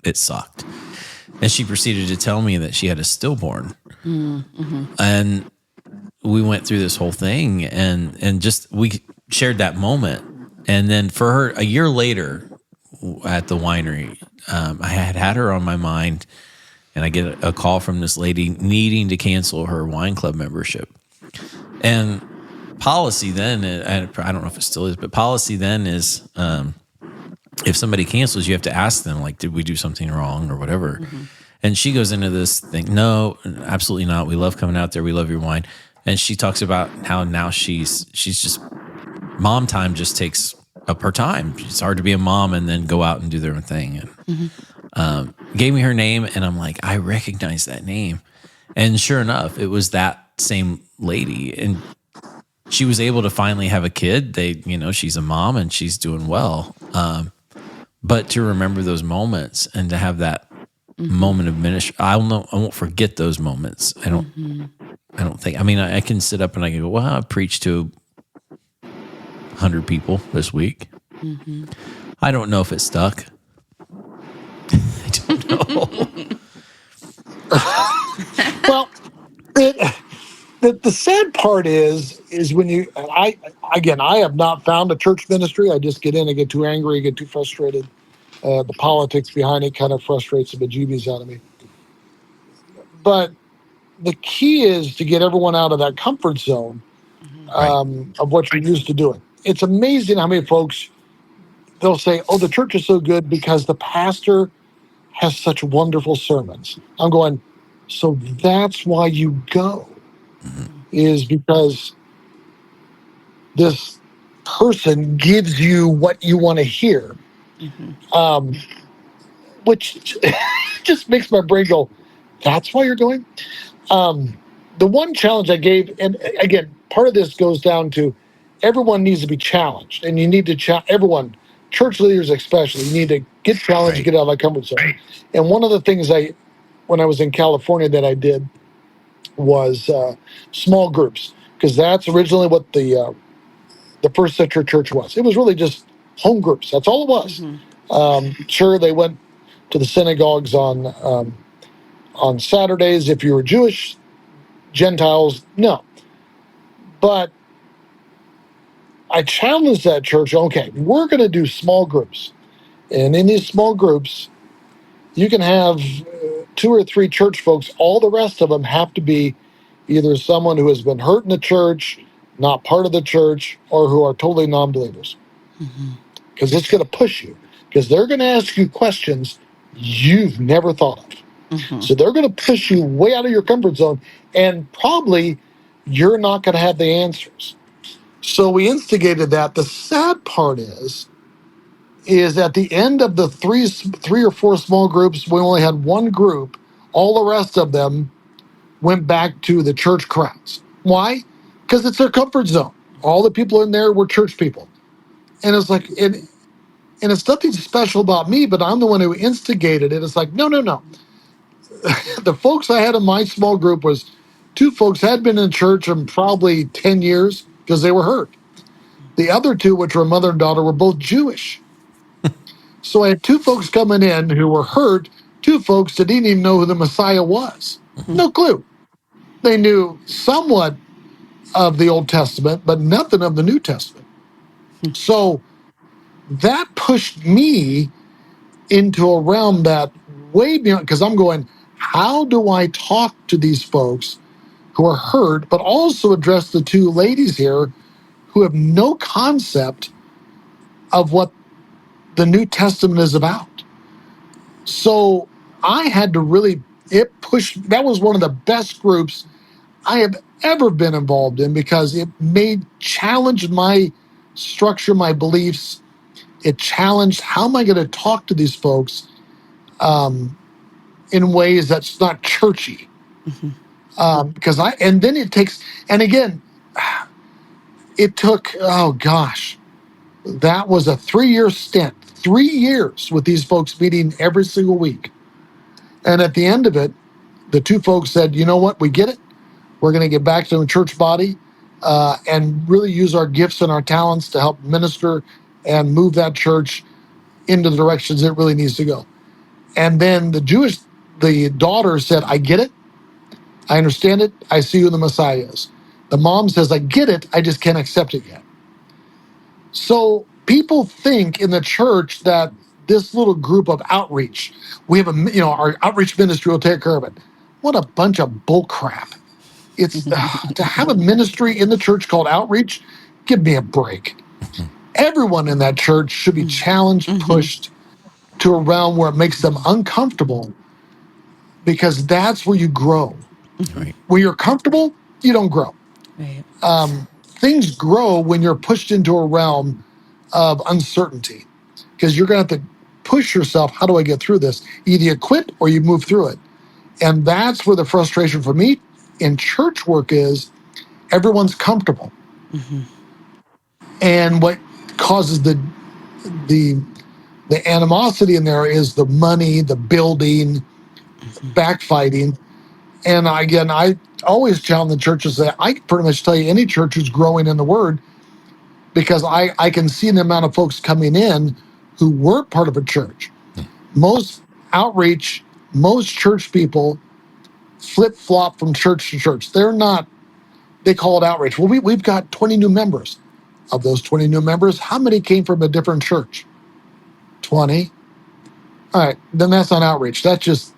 A: it sucked. And she proceeded to tell me that she had a stillborn. Mm-hmm. And we went through this whole thing and just, we shared that moment. And then for her, a year later at the winery, I had her on my mind, and I get a call from this lady needing to cancel her wine club membership. And policy then, I don't know if it still is, but policy then is if somebody cancels, you have to ask them, like, did we do something wrong or whatever? And she goes into this thing, no, absolutely not. We love coming out there. We love your wine. And she talks about how now she's just, mom time just takes up her time. It's hard to be a mom and then go out and do their own thing. And gave me her name, and I'm like, I recognize that name. And sure enough, it was that same lady. And she was able to finally have a kid. She's a mom and she's doing well. But to remember those moments and to have that moment of ministry, I won't forget those moments. I don't think. I mean, I can sit up and I can go, well, I preached to 100 people this week. I don't know if it stuck. I don't know.
B: Well, the sad part is when I have not found a church ministry. I just get in, I get too angry, I get too frustrated. The politics behind it kind of frustrates the bejeebies out of me. But the key is to get everyone out of that comfort zone of what you're used to doing. It's amazing how many folks, they'll say, oh, the church is so good because the pastor has such wonderful sermons. I'm going, so that's why you go, is because this person gives you what you want to hear, which just makes my brain go, that's why you're going? The one challenge I gave, and again, part of this goes down to everyone needs to be challenged, and you need to everyone, church leaders especially, you need to get challenged, get out of my comfort zone. And one of the things when I was in California that I did was small groups, because that's originally what the First Century Church was. It was really just home groups. That's all it was. Sure, they went to the synagogues on Saturdays. If you were Jewish, Gentiles, no. But I challenged that church, okay, we're going to do small groups. And in these small groups, you can have 2 or 3 church folks. All the rest of them have to be either someone who has been hurt in the church, not part of the church, or who are totally non-believers. Because it's going to push you. Because they're going to ask you questions you've never thought of. So they're going to push you way out of your comfort zone, and probably you're not going to have the answers. So we instigated that. The sad part is at the end of the three or four small groups, we only had one group. All the rest of them went back to the church crowds. Why? Because it's their comfort zone. All the people in there were church people. And it's like, and it's nothing special about me, but I'm the one who instigated it. It's like, no. The folks I had in my small group was 2 folks had been in church in probably 10 years because they were hurt. The other 2, which were mother and daughter, were both Jewish. So I had 2 folks coming in who were hurt, 2 folks that didn't even know who the Messiah was. No clue. They knew somewhat of the Old Testament, but nothing of the New Testament. So that pushed me into a realm that way beyond, because I'm going, how do I talk to these folks who are hurt, but also address the 2 ladies here who have no concept of what the New Testament is about? So I had to really, that was one of the best groups I have ever been involved in, because it challenged my structure, my beliefs. It challenged, how am I going to talk to these folks in ways that's not churchy? Because and then it takes, and again, it took, oh gosh, that was a 3-year stint, 3 years with these folks meeting every single week. And at the end of it, the 2 folks said, you know what, we get it. We're going to get back to the church body and really use our gifts and our talents to help minister and move that church into the directions it really needs to go. And then the daughter said, I get it. I understand it. I see who the Messiah is. The mom says, I get it. I just can't accept it yet. So people think in the church that this little group of outreach, we have our outreach ministry will take care of it. What a bunch of bull crap. It's to have a ministry in the church called outreach. Give me a break. Everyone in that church should be challenged, pushed to a realm where it makes them uncomfortable, because that's where you grow.
A: Right.
B: When you're comfortable, you don't grow.
C: Right.
B: Things grow when you're pushed into a realm of uncertainty, because you're going to have to push yourself. How do I get through this? Either you quit or you move through it. And that's where the frustration for me in church work is everyone's comfortable. And what causes the the animosity in there is the money, the building, backfighting. And again, I always challenge the churches that I can pretty much tell you any church who's growing in the word, because I can see the amount of folks coming in who weren't part of a church. Most outreach, most church people flip flop from church to church. They're not, they call it outreach. Well, we've got 20 new members. Of those 20 new members, how many came from a different church? 20. All right, then that's not outreach. That's just,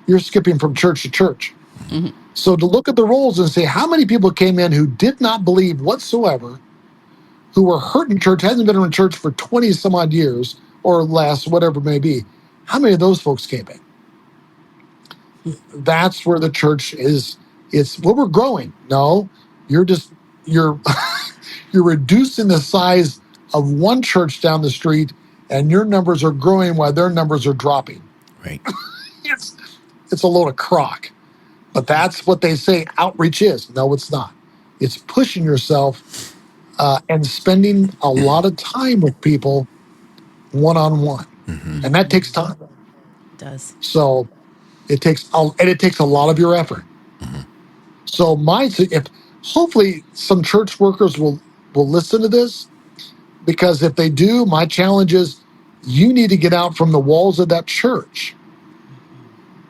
B: you're skipping from church to church. So to look at the roles and say how many people came in who did not believe whatsoever, who were hurt in church, hasn't been in church for 20 some odd years or less, whatever it may be. How many of those folks came in? That's where the church is. It's, well, we're growing. No, you're just, you're you're reducing the size of one church down the street, and your numbers are growing while their numbers are dropping.
A: Right.
B: It's a load of crock. But that's what they say outreach is. No, it's not. It's pushing yourself and spending a lot of time with people one-on-one. And that takes time.
C: It does.
B: So it takes a lot of your effort. So if hopefully some church workers will listen to this, because if they do, my challenge is you need to get out from the walls of that church.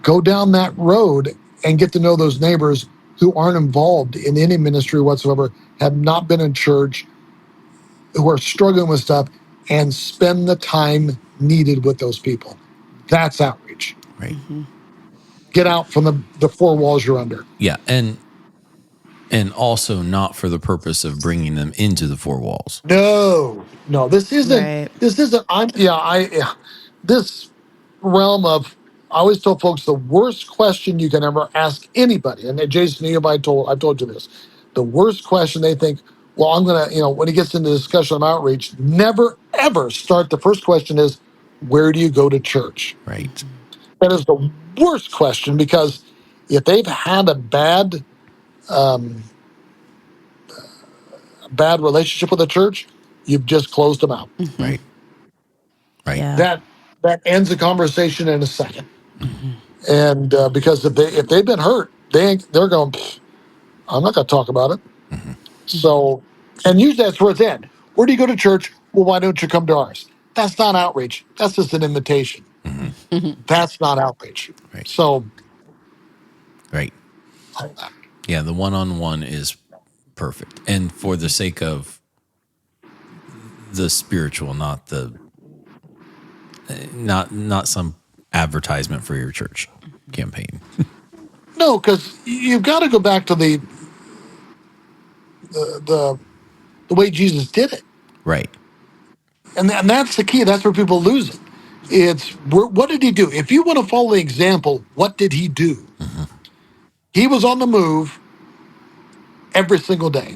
B: Go down that road and get to know those neighbors who aren't involved in any ministry whatsoever, have not been in church, who are struggling with stuff, and spend the time needed with those people. That's outreach.
A: Right.
B: Get out from the four walls you're under.
A: Yeah. And also not for the purpose of bringing them into the four walls.
B: No, this isn't.
C: Right.
B: This isn't. This realm of. I always tell folks the worst question you can ever ask anybody, and Jason, I've told you this. The worst question they think. Well, I'm gonna. When he gets into the discussion of outreach, never ever start. The first question is, where do you go to church?
A: Right.
B: That is the worst question, because if they've had a bad relationship with the church, you've just closed them out.
A: Right. Right.
C: Yeah.
B: That ends the conversation in a second. And because if they've been hurt, they're going, I'm not going to talk about it. So, and usually that's where it's at. Where do you go to church? Well, why don't you come to ours? That's not outreach. That's just an invitation. That's not outreach.
A: Right.
B: So,
A: Right. Yeah, the one-on-one is perfect. And for the sake of the spiritual, not not some advertisement for your church campaign.
B: no, because you've got to go back to the way Jesus did it.
A: Right.
B: And that's the key. That's where people lose it. It's what did he do? If you want to follow the example, what did he do? He was on the move every single day.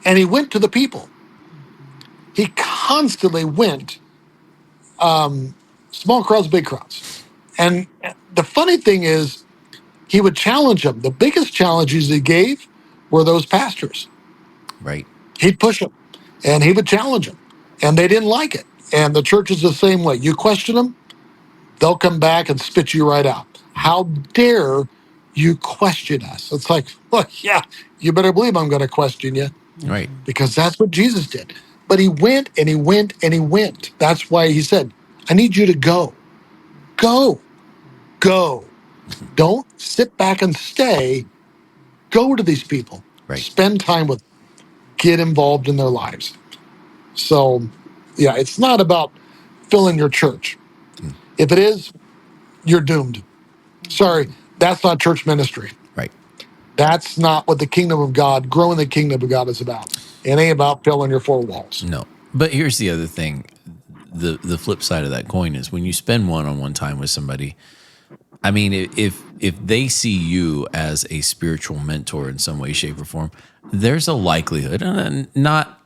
B: And he went to the people. He constantly went, small crowds, big crowds. And the funny thing is, he would challenge them. The biggest challenges he gave were those pastors.
A: Right.
B: He'd push them, and he would challenge them. And they didn't like it. And the church is the same way. You question them, they'll come back and spit you right out. How dare you question us? It's like, well, yeah, you better believe I'm going to question you.
A: Right.
B: Because that's what Jesus did. But he went and he went and he went. That's why he said, I need you to go. Go. Go. Don't sit back and stay. Go to these people.
A: Right.
B: Spend time with them. Get involved in their lives. So, yeah, it's not about filling your church. If it is, you're doomed. Sorry, that's not church ministry.
A: Right.
B: That's not what the kingdom of God, growing the kingdom of God is about. It ain't about filling your four walls.
A: No. But here's the other thing. The flip side of that coin is when you spend one-on-one time with somebody, I mean, if they see you as a spiritual mentor in some way, shape, or form, there's a likelihood, and not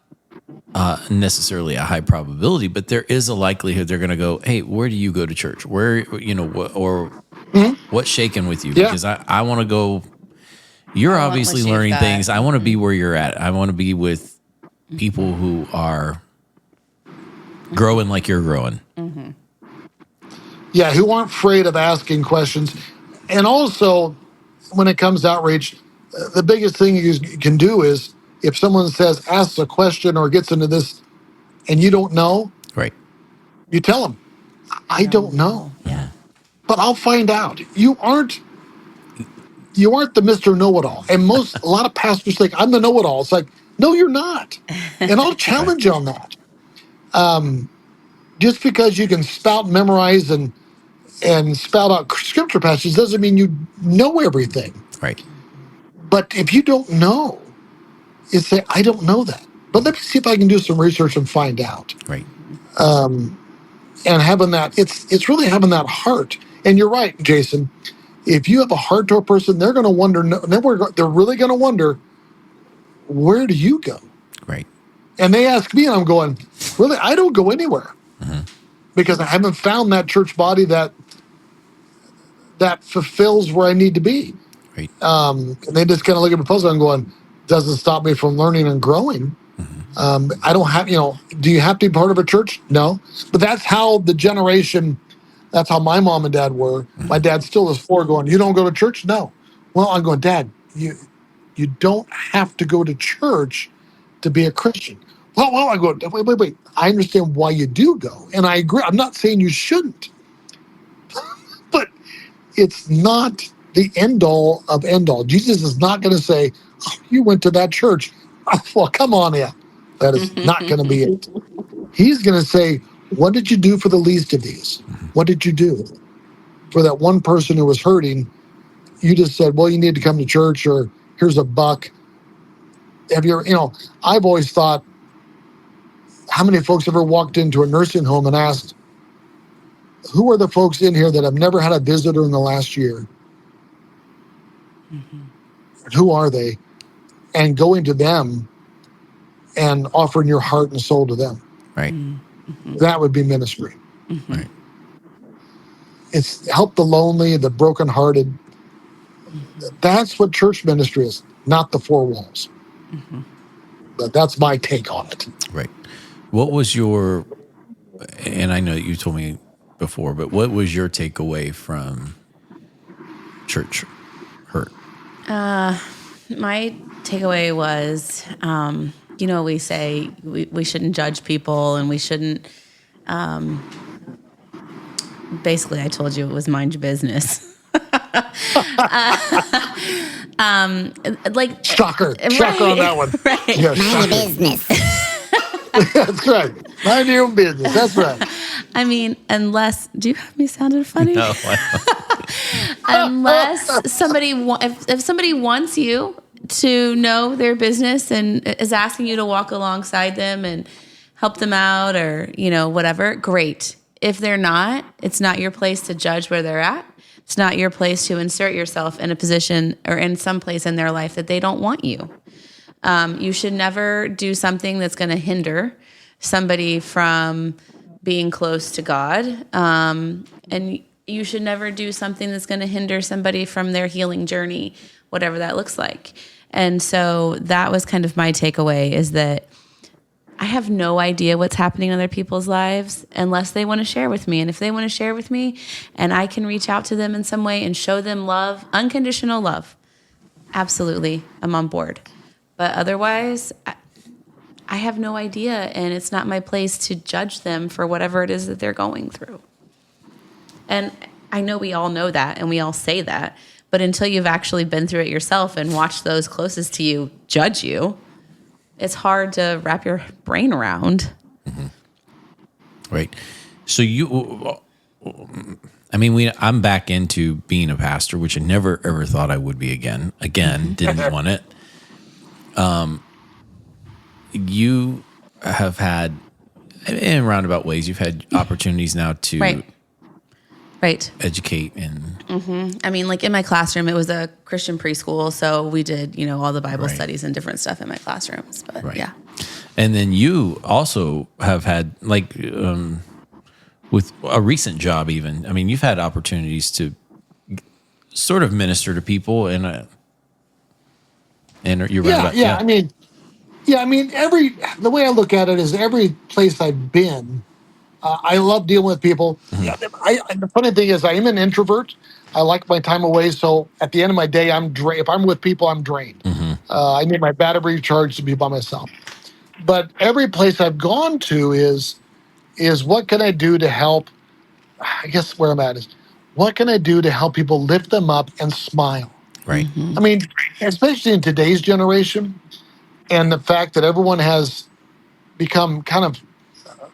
A: necessarily a high probability, but there is a likelihood they're going to go, "Hey, where do you go to church? Where, what's shaking with you?"
B: Yeah.
A: Because I want to go. You're
C: I want
A: obviously
C: what you've
A: learning
C: got.
A: things. I want to be where you're at. I want to be with people who are growing like you're growing.
B: Yeah, who aren't afraid of asking questions. And also, when it comes to outreach, the biggest thing you can do is if someone says, asks a question or gets into this and you don't know,
A: Right.
B: you tell them, I don't know,
C: Yeah.
B: but I'll find out. You aren't the Mr. Know-it-all. And a lot of pastors think, I'm the know-it-all. It's like, no, you're not. And I'll challenge you on that. Just because you can spout, memorize, and spout out scripture passages doesn't mean you know everything.
A: Right.
B: But if you don't know, you say, I don't know that. But let me see if I can do some research and find out.
A: Right.
B: And having that, it's really having that heart. And you're right, Jason. If you have a heart to a person, they're going to wonder. They're really going to wonder, where do you go?
A: Right.
B: And they ask me, and I'm going, really, I don't go anywhere because I haven't found that church body that fulfills where I need to be.
A: Right.
B: And they just kind of look at the puzzle and going, doesn't stop me from learning and growing. I don't have, do you have to be part of a church? No. But that's how that's how my mom and dad were. My dad still is going, you don't go to church? No. Well, I'm going, Dad, you don't have to go to church to be a Christian. Well, I go, wait. I understand why you do go. And I agree. I'm not saying you shouldn't. But it's not the end all of end all. Jesus is not going to say, oh, you went to that church. Oh, well, come on in. That is not going to be it. He's going to say, what did you do for the least of these? What did you do for that one person who was hurting? You just said, well, you need to come to church, or here's a buck. Have you ever, I've always thought, how many folks ever walked into a nursing home and asked, who are the folks in here that have never had a visitor in the last year? Who are they? And going to them and offering your heart and soul to them.
A: Right.
B: That would be ministry.
A: Right.
B: It's help the lonely, the brokenhearted. That's what church ministry is, not the four walls. But that's my take on it.
A: Right. What was your, and I know that you told me before, but what was your takeaway from church hurt?
C: My takeaway was, we say we shouldn't judge people and we shouldn't, basically I told you it was mind your business.
B: Shocker on that one.
C: Right.
B: Yeah,
D: Mind your business.
B: That's right. Mind your own business. That's right.
C: I mean, do you have me sounded funny?
A: No.
C: Unless if somebody wants you to know their business and is asking you to walk alongside them and help them out or, whatever, great. If they're not, it's not your place to judge where they're at. It's not your place to insert yourself in a position or in some place in their life that they don't want you. You should never do something that's going to hinder somebody from being close to God. And you should never do something that's going to hinder somebody from their healing journey, whatever that looks like. And so that was kind of my takeaway, is that I have no idea what's happening in other people's lives unless they want to share with me. And if they want to share with me and I can reach out to them in some way and show them love, unconditional love, absolutely, I'm on board. But otherwise, I have no idea, and it's not my place to judge them for whatever it is that they're going through. And I know we all know that, and we all say that, but until you've actually been through it yourself and watched those closest to you judge you, it's hard to wrap your brain around.
A: Right. So I mean, I'm back into being a pastor, which I never ever thought I would be again. Didn't want it. You have had, in roundabout ways, you've had opportunities now to
C: Right.
A: educate and
C: I mean, like in my classroom, it was a Christian preschool, so we did, all the Bible
A: Right.
C: studies and different stuff in my classrooms. But
A: Right.
C: yeah.
A: And then you also have had with a recent job, even. I mean, you've had opportunities to sort of minister to people, and you're right about
B: Yeah. I mean, the way I look at it is every place I've been, I love dealing with people. Yeah, the funny thing is, I am an introvert. I like my time away. So at the end of my day, I'm drained. If I'm with people, I'm drained. I need my battery recharged to be by myself. But every place I've gone to is what can I do to help? I guess where I'm at is what can I do to help people lift them up and smile?
A: Right.
B: I mean, especially in today's generation, and the fact that everyone has become kind of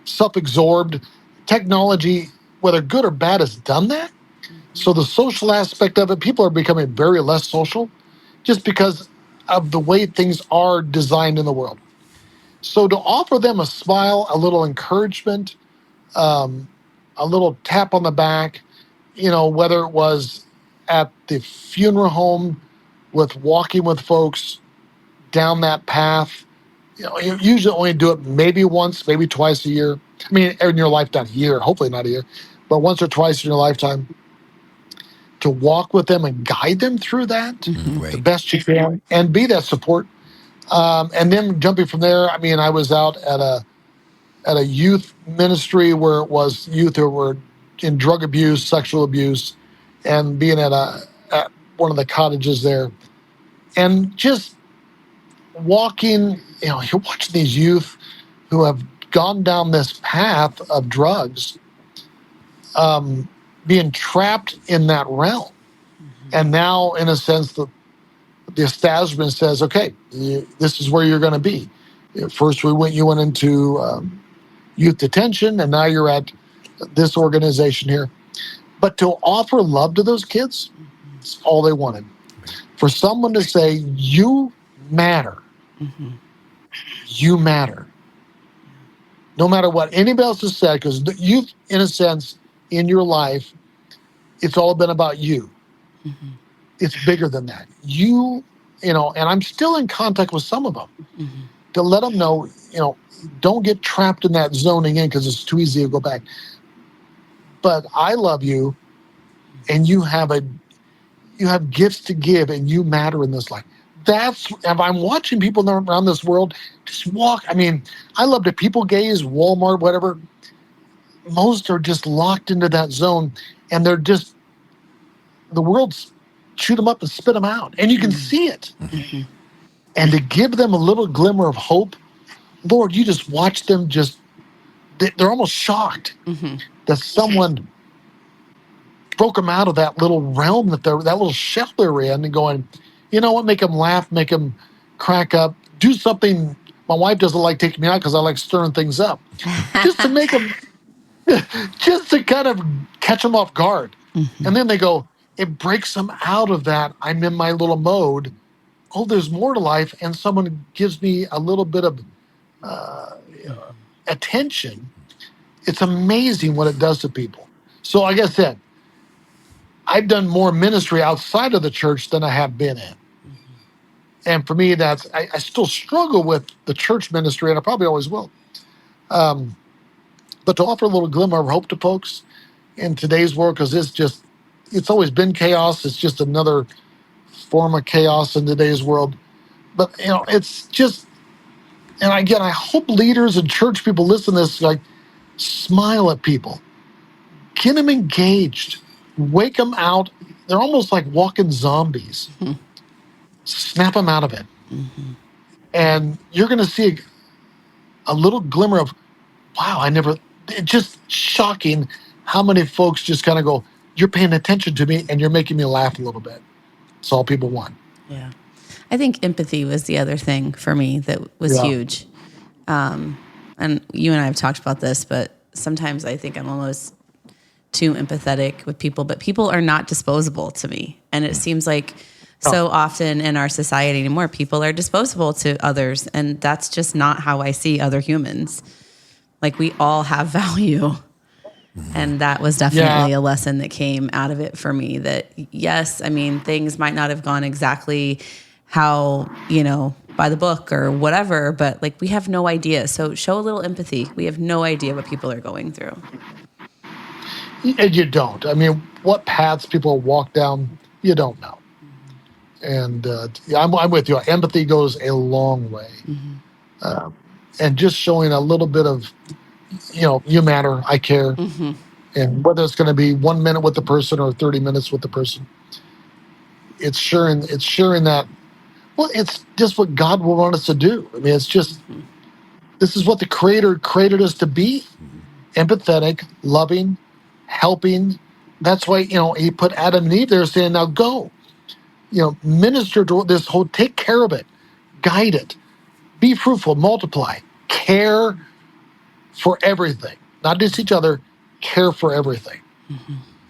B: self-absorbed. Technology, whether good or bad, has done that. So the social aspect of it, people are becoming very less social just because of the way things are designed in the world. So to offer them a smile, a little encouragement, a little tap on the back, whether it was at the funeral home with walking with folks down that path. You usually only do it maybe once, maybe twice a year. I mean, in your lifetime, a year, hopefully not a year, but once or twice in your lifetime, to walk with them and guide them through that the best you can and be that support. And then jumping from there, I mean, I was out at a youth ministry where it was youth who were in drug abuse, sexual abuse, and being at one of the cottages there, and just walking. You're watching these youth who have gone down this path of drugs, being trapped in that realm, and now, in a sense, the establishment says, "Okay, this is where you're going to be." First, you went into youth detention, and now you're at this organization here. But to offer love to those kids, it's all they wanted. For someone to say, "You matter," you matter. No matter what anybody else has said, because you, in a sense, in your life, it's all been about you. It's bigger than that. And I'm still in contact with some of them to let them know, don't get trapped in that zoning in because it's too easy to go back. But I love you, and you have gifts to give, and you matter in this life. If I'm watching people around this world just walk. I mean, I love to people gaze, Walmart, whatever. Most are just locked into that zone, and they're just, the world's shoot them up and spit them out, and you can see it. And to give them a little glimmer of hope, Lord, you just watch them they're almost shocked that someone broke them out of that little realm that little shell they're in, and going, you know what, make them laugh, make them crack up, do something. My wife doesn't like taking me out because I like stirring things up, just to make them, just to kind of catch them off guard. And then they go, it breaks them out of that. I'm in my little mode. Oh, there's more to life. And someone gives me a little bit of attention. It's amazing what it does to people. So like I said, I've done more ministry outside of the church than I have been in. And for me, I still struggle with the church ministry, and I probably always will. But to offer a little glimmer of hope to folks in today's world, because it's always been chaos. It's just another form of chaos in today's world. But, it's just, and again, I hope leaders and church people listen to this, like, smile at people, get them engaged, wake them out. They're almost like walking zombies. Snap them out of it. And you're going to see a little glimmer of, wow, it's just shocking how many folks just kind of go, you're paying attention to me and you're making me laugh a little bit. That's all people want.
C: Yeah. I think empathy was the other thing for me that was huge. And you and I have talked about this, but sometimes I think I'm almost too empathetic with people, but people are not disposable to me. And it seems like so often in our society anymore, people are disposable to others. And that's just not how I see other humans. Like, we all have value. And that was definitely a lesson that came out of it for me, that yes, I mean, things might not have gone exactly how, by the book or whatever, but like, we have no idea. So show a little empathy. We have no idea what people are going through.
B: And you don't. I mean, what paths people walk down, you don't know. And I'm with you. Empathy goes a long way. And just showing a little bit of, you matter, I care. And whether it's going to be 1 minute with the person or 30 minutes with the person, it's sharing that, well, it's just what God will want us to do. I mean, it's just, this is what the Creator created us to be: empathetic, loving, helping. That's why, He put Adam and Eve there saying, now go, minister to this whole, take care of it, guide it, be fruitful, multiply, care for everything, not just each other, care for everything.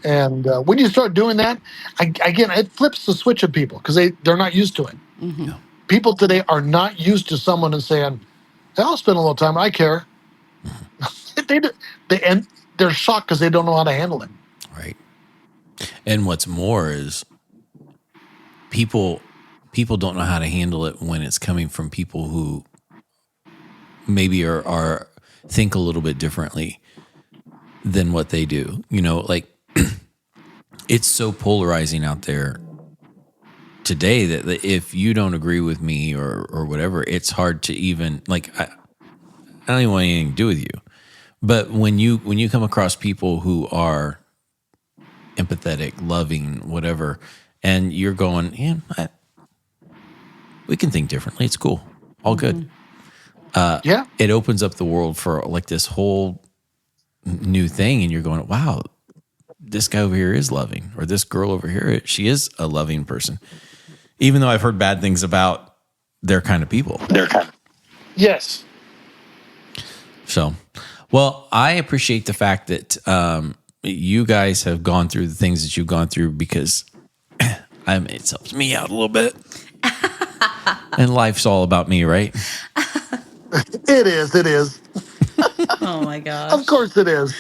B: And when you start doing that, again, it flips the switch of people because they're not used to it.
A: Yeah.
B: People today are not used to someone and saying, hey, I'll spend a little time, I care. And they're shocked because they don't know how to handle it.
A: Right. And what's more is people don't know how to handle it when it's coming from people who maybe are think a little bit differently than what they do. Like it's so polarizing out there today that if you don't agree with me or whatever, it's hard to even like I don't even want anything to do with you. But when you come across people who are empathetic, loving, whatever, and you're going, we can think differently. It's cool. All good. It opens up the world for like this whole new thing. And you're going, wow, this guy over here is loving, or this girl over here, she is a loving person. Even though I've heard bad things about their kind of people.
B: Yes.
A: So, well, I appreciate the fact that you guys have gone through the things that you've gone through, because it helps me out a little bit. And life's all about me, right?
B: It is.
C: Oh my gosh.
B: Of course it is.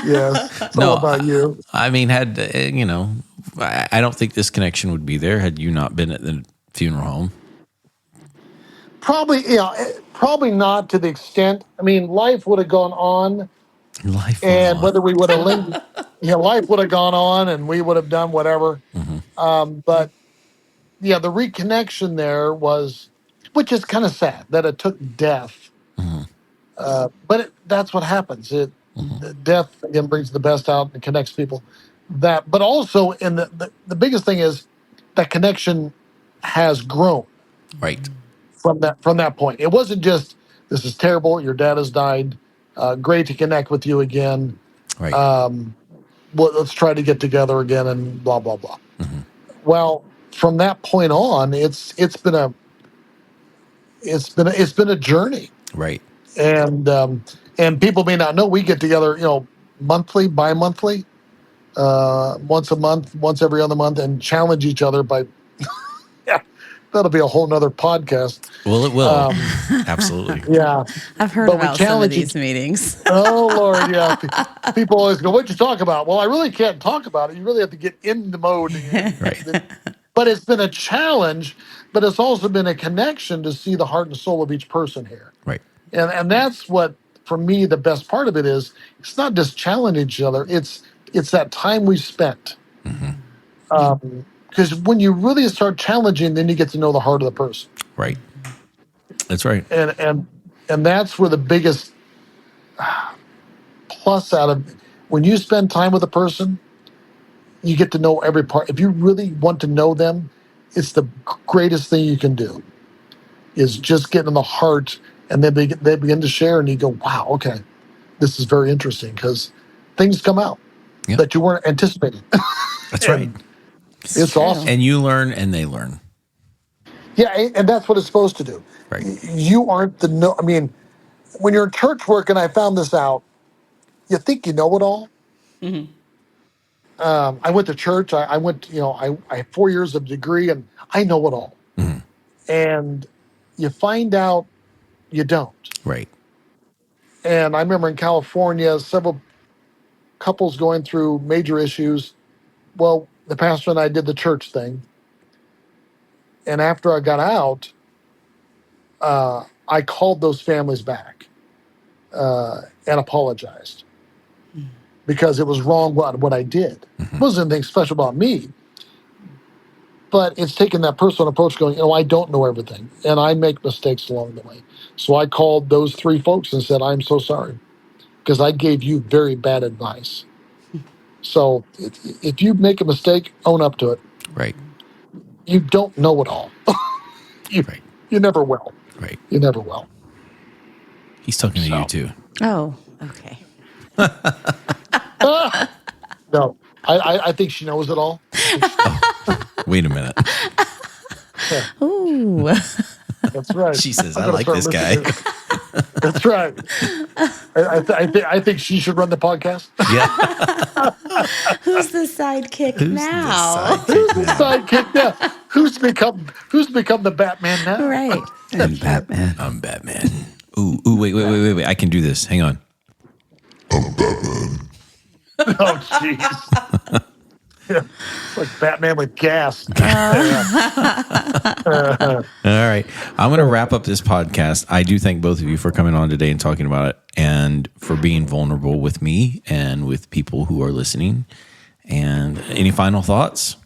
B: Yes. It's all about you.
A: I mean, I don't think this connection would be there had you not been at the funeral home.
B: Probably not to the extent. I mean, life would have gone on. Whether we would have linked, life would have gone on and we would have done whatever. But yeah, the reconnection there was, which is kind of sad that it took death. But that's what happens. Death again brings the best out and connects people. But also, and the biggest thing is that connection has grown.
A: Right.
B: From that point. It wasn't just, this is terrible, your dad has died, great to connect with you again.
A: Right.
B: Well, let's try to get together again and blah, blah, blah. Well, from that point on, it's been a journey.
A: Right.
B: And people may not know, we get together, monthly, bi-monthly, once a month, once every other month, and challenge each other by that'll be a whole nother podcast.
A: Well, it will. Absolutely.
B: Yeah.
C: I've heard about some of these meetings.
B: Oh, Lord, yeah. People always go, what'd you talk about? Well, I really can't talk about it. You really have to get in the mode.
A: Right.
B: But it's been a challenge, but it's also been a connection to see the heart and soul of each person here.
A: Right.
B: And that's what, for me, the best part of it is, it's not just challenging each other. It's that time we spent. Because when you really start challenging, then you get to know the heart of the person.
A: Right. That's right.
B: And that's where the biggest plus out of, when you spend time with a person, you get to know every part. If you really want to know them, it's the greatest thing you can do, is just get in the heart, and then they begin to share, and you go, wow, okay, this is very interesting, because things come out that you weren't anticipating.
A: That's right.
B: It's awesome.
A: And you learn and they learn.
B: Yeah, and that's what it's supposed to do.
A: Right.
B: You aren't I mean, when you're in church work, and I found this out, you think you know it all. I went to church. I went, I have 4 years of degree and I know it all.
A: Mhm.
B: And you find out you don't.
A: Right.
B: And I remember in California, several couples going through major issues. Well, the pastor and I did the church thing. And after I got out, I called those families back and apologized because it was wrong what I did. It wasn't anything special about me, but it's taking that personal approach going, I don't know everything and I make mistakes along the way. So I called those 3 folks and said, I'm so sorry because I gave you very bad advice. So if you make a mistake, own up to it.
A: Right.
B: You don't know it all.
A: Right.
B: You never will.
A: Right.
B: You never will.
A: He's talking to
B: So.
A: you too.
C: Oh, okay.
B: No, I think she knows it all.
A: Wait a minute.
C: Ooh.
B: That's right.
A: She says,
B: I'm
A: I
B: gonna
A: like
B: start
A: this guy.
B: listening. That's right. I think she should run the podcast.
A: Yeah.
C: Who's the sidekick now?
B: Who's the sidekick now? Who's become the Batman now?
C: Right.
A: I'm Batman. I'm Batman. Ooh, wait. I can do this. Hang on.
B: Oh, jeez. Yeah, it's like Batman with gas.
A: All right. I'm going to wrap up this podcast. I do thank both of you for coming on today and talking about it and for being vulnerable with me and with people who are listening. And any final thoughts?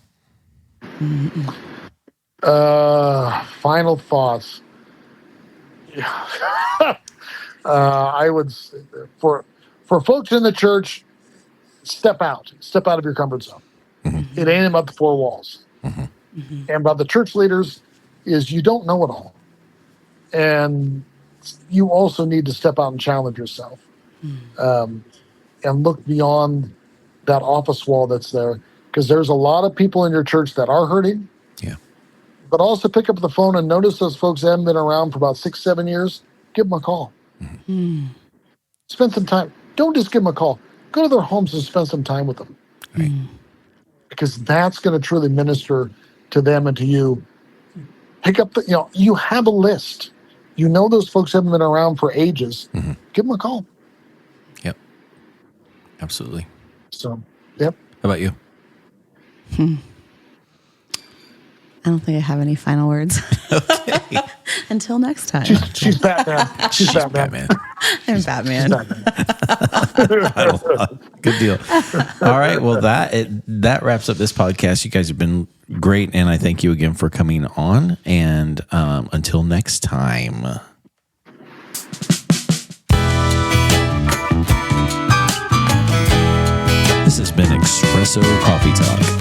B: Final thoughts. I would say for folks in the church, step out of your comfort zone. Mm-hmm. It ain't about the 4 walls. Mm-hmm. And about the church leaders is you don't know it all. And you also need to step out and challenge yourself and look beyond that office wall that's there. Because there's a lot of people in your church that are hurting.
A: Yeah.
B: But also pick up the phone and notice those folks that haven't been around for about 6-7 years. Give them a call. Mm-hmm. Spend some time. Don't just give them a call. Go to their homes and spend some time with them.
A: Right.
B: Because that's going to truly minister to them and to you. Pick up you have a list. You know those folks haven't been around for ages. Mm-hmm. Give them a call.
A: Yep. Absolutely.
B: So, yep.
A: How about you?
C: I don't think I have any final words.
A: Okay.
C: Until next time.
B: She's Batman. She's Batman.
C: I'm Batman.
A: Good deal. All right. Well, that wraps up this podcast. You guys have been great, and I thank you again for coming on. And until next time. This has been Espresso Coffee Talk.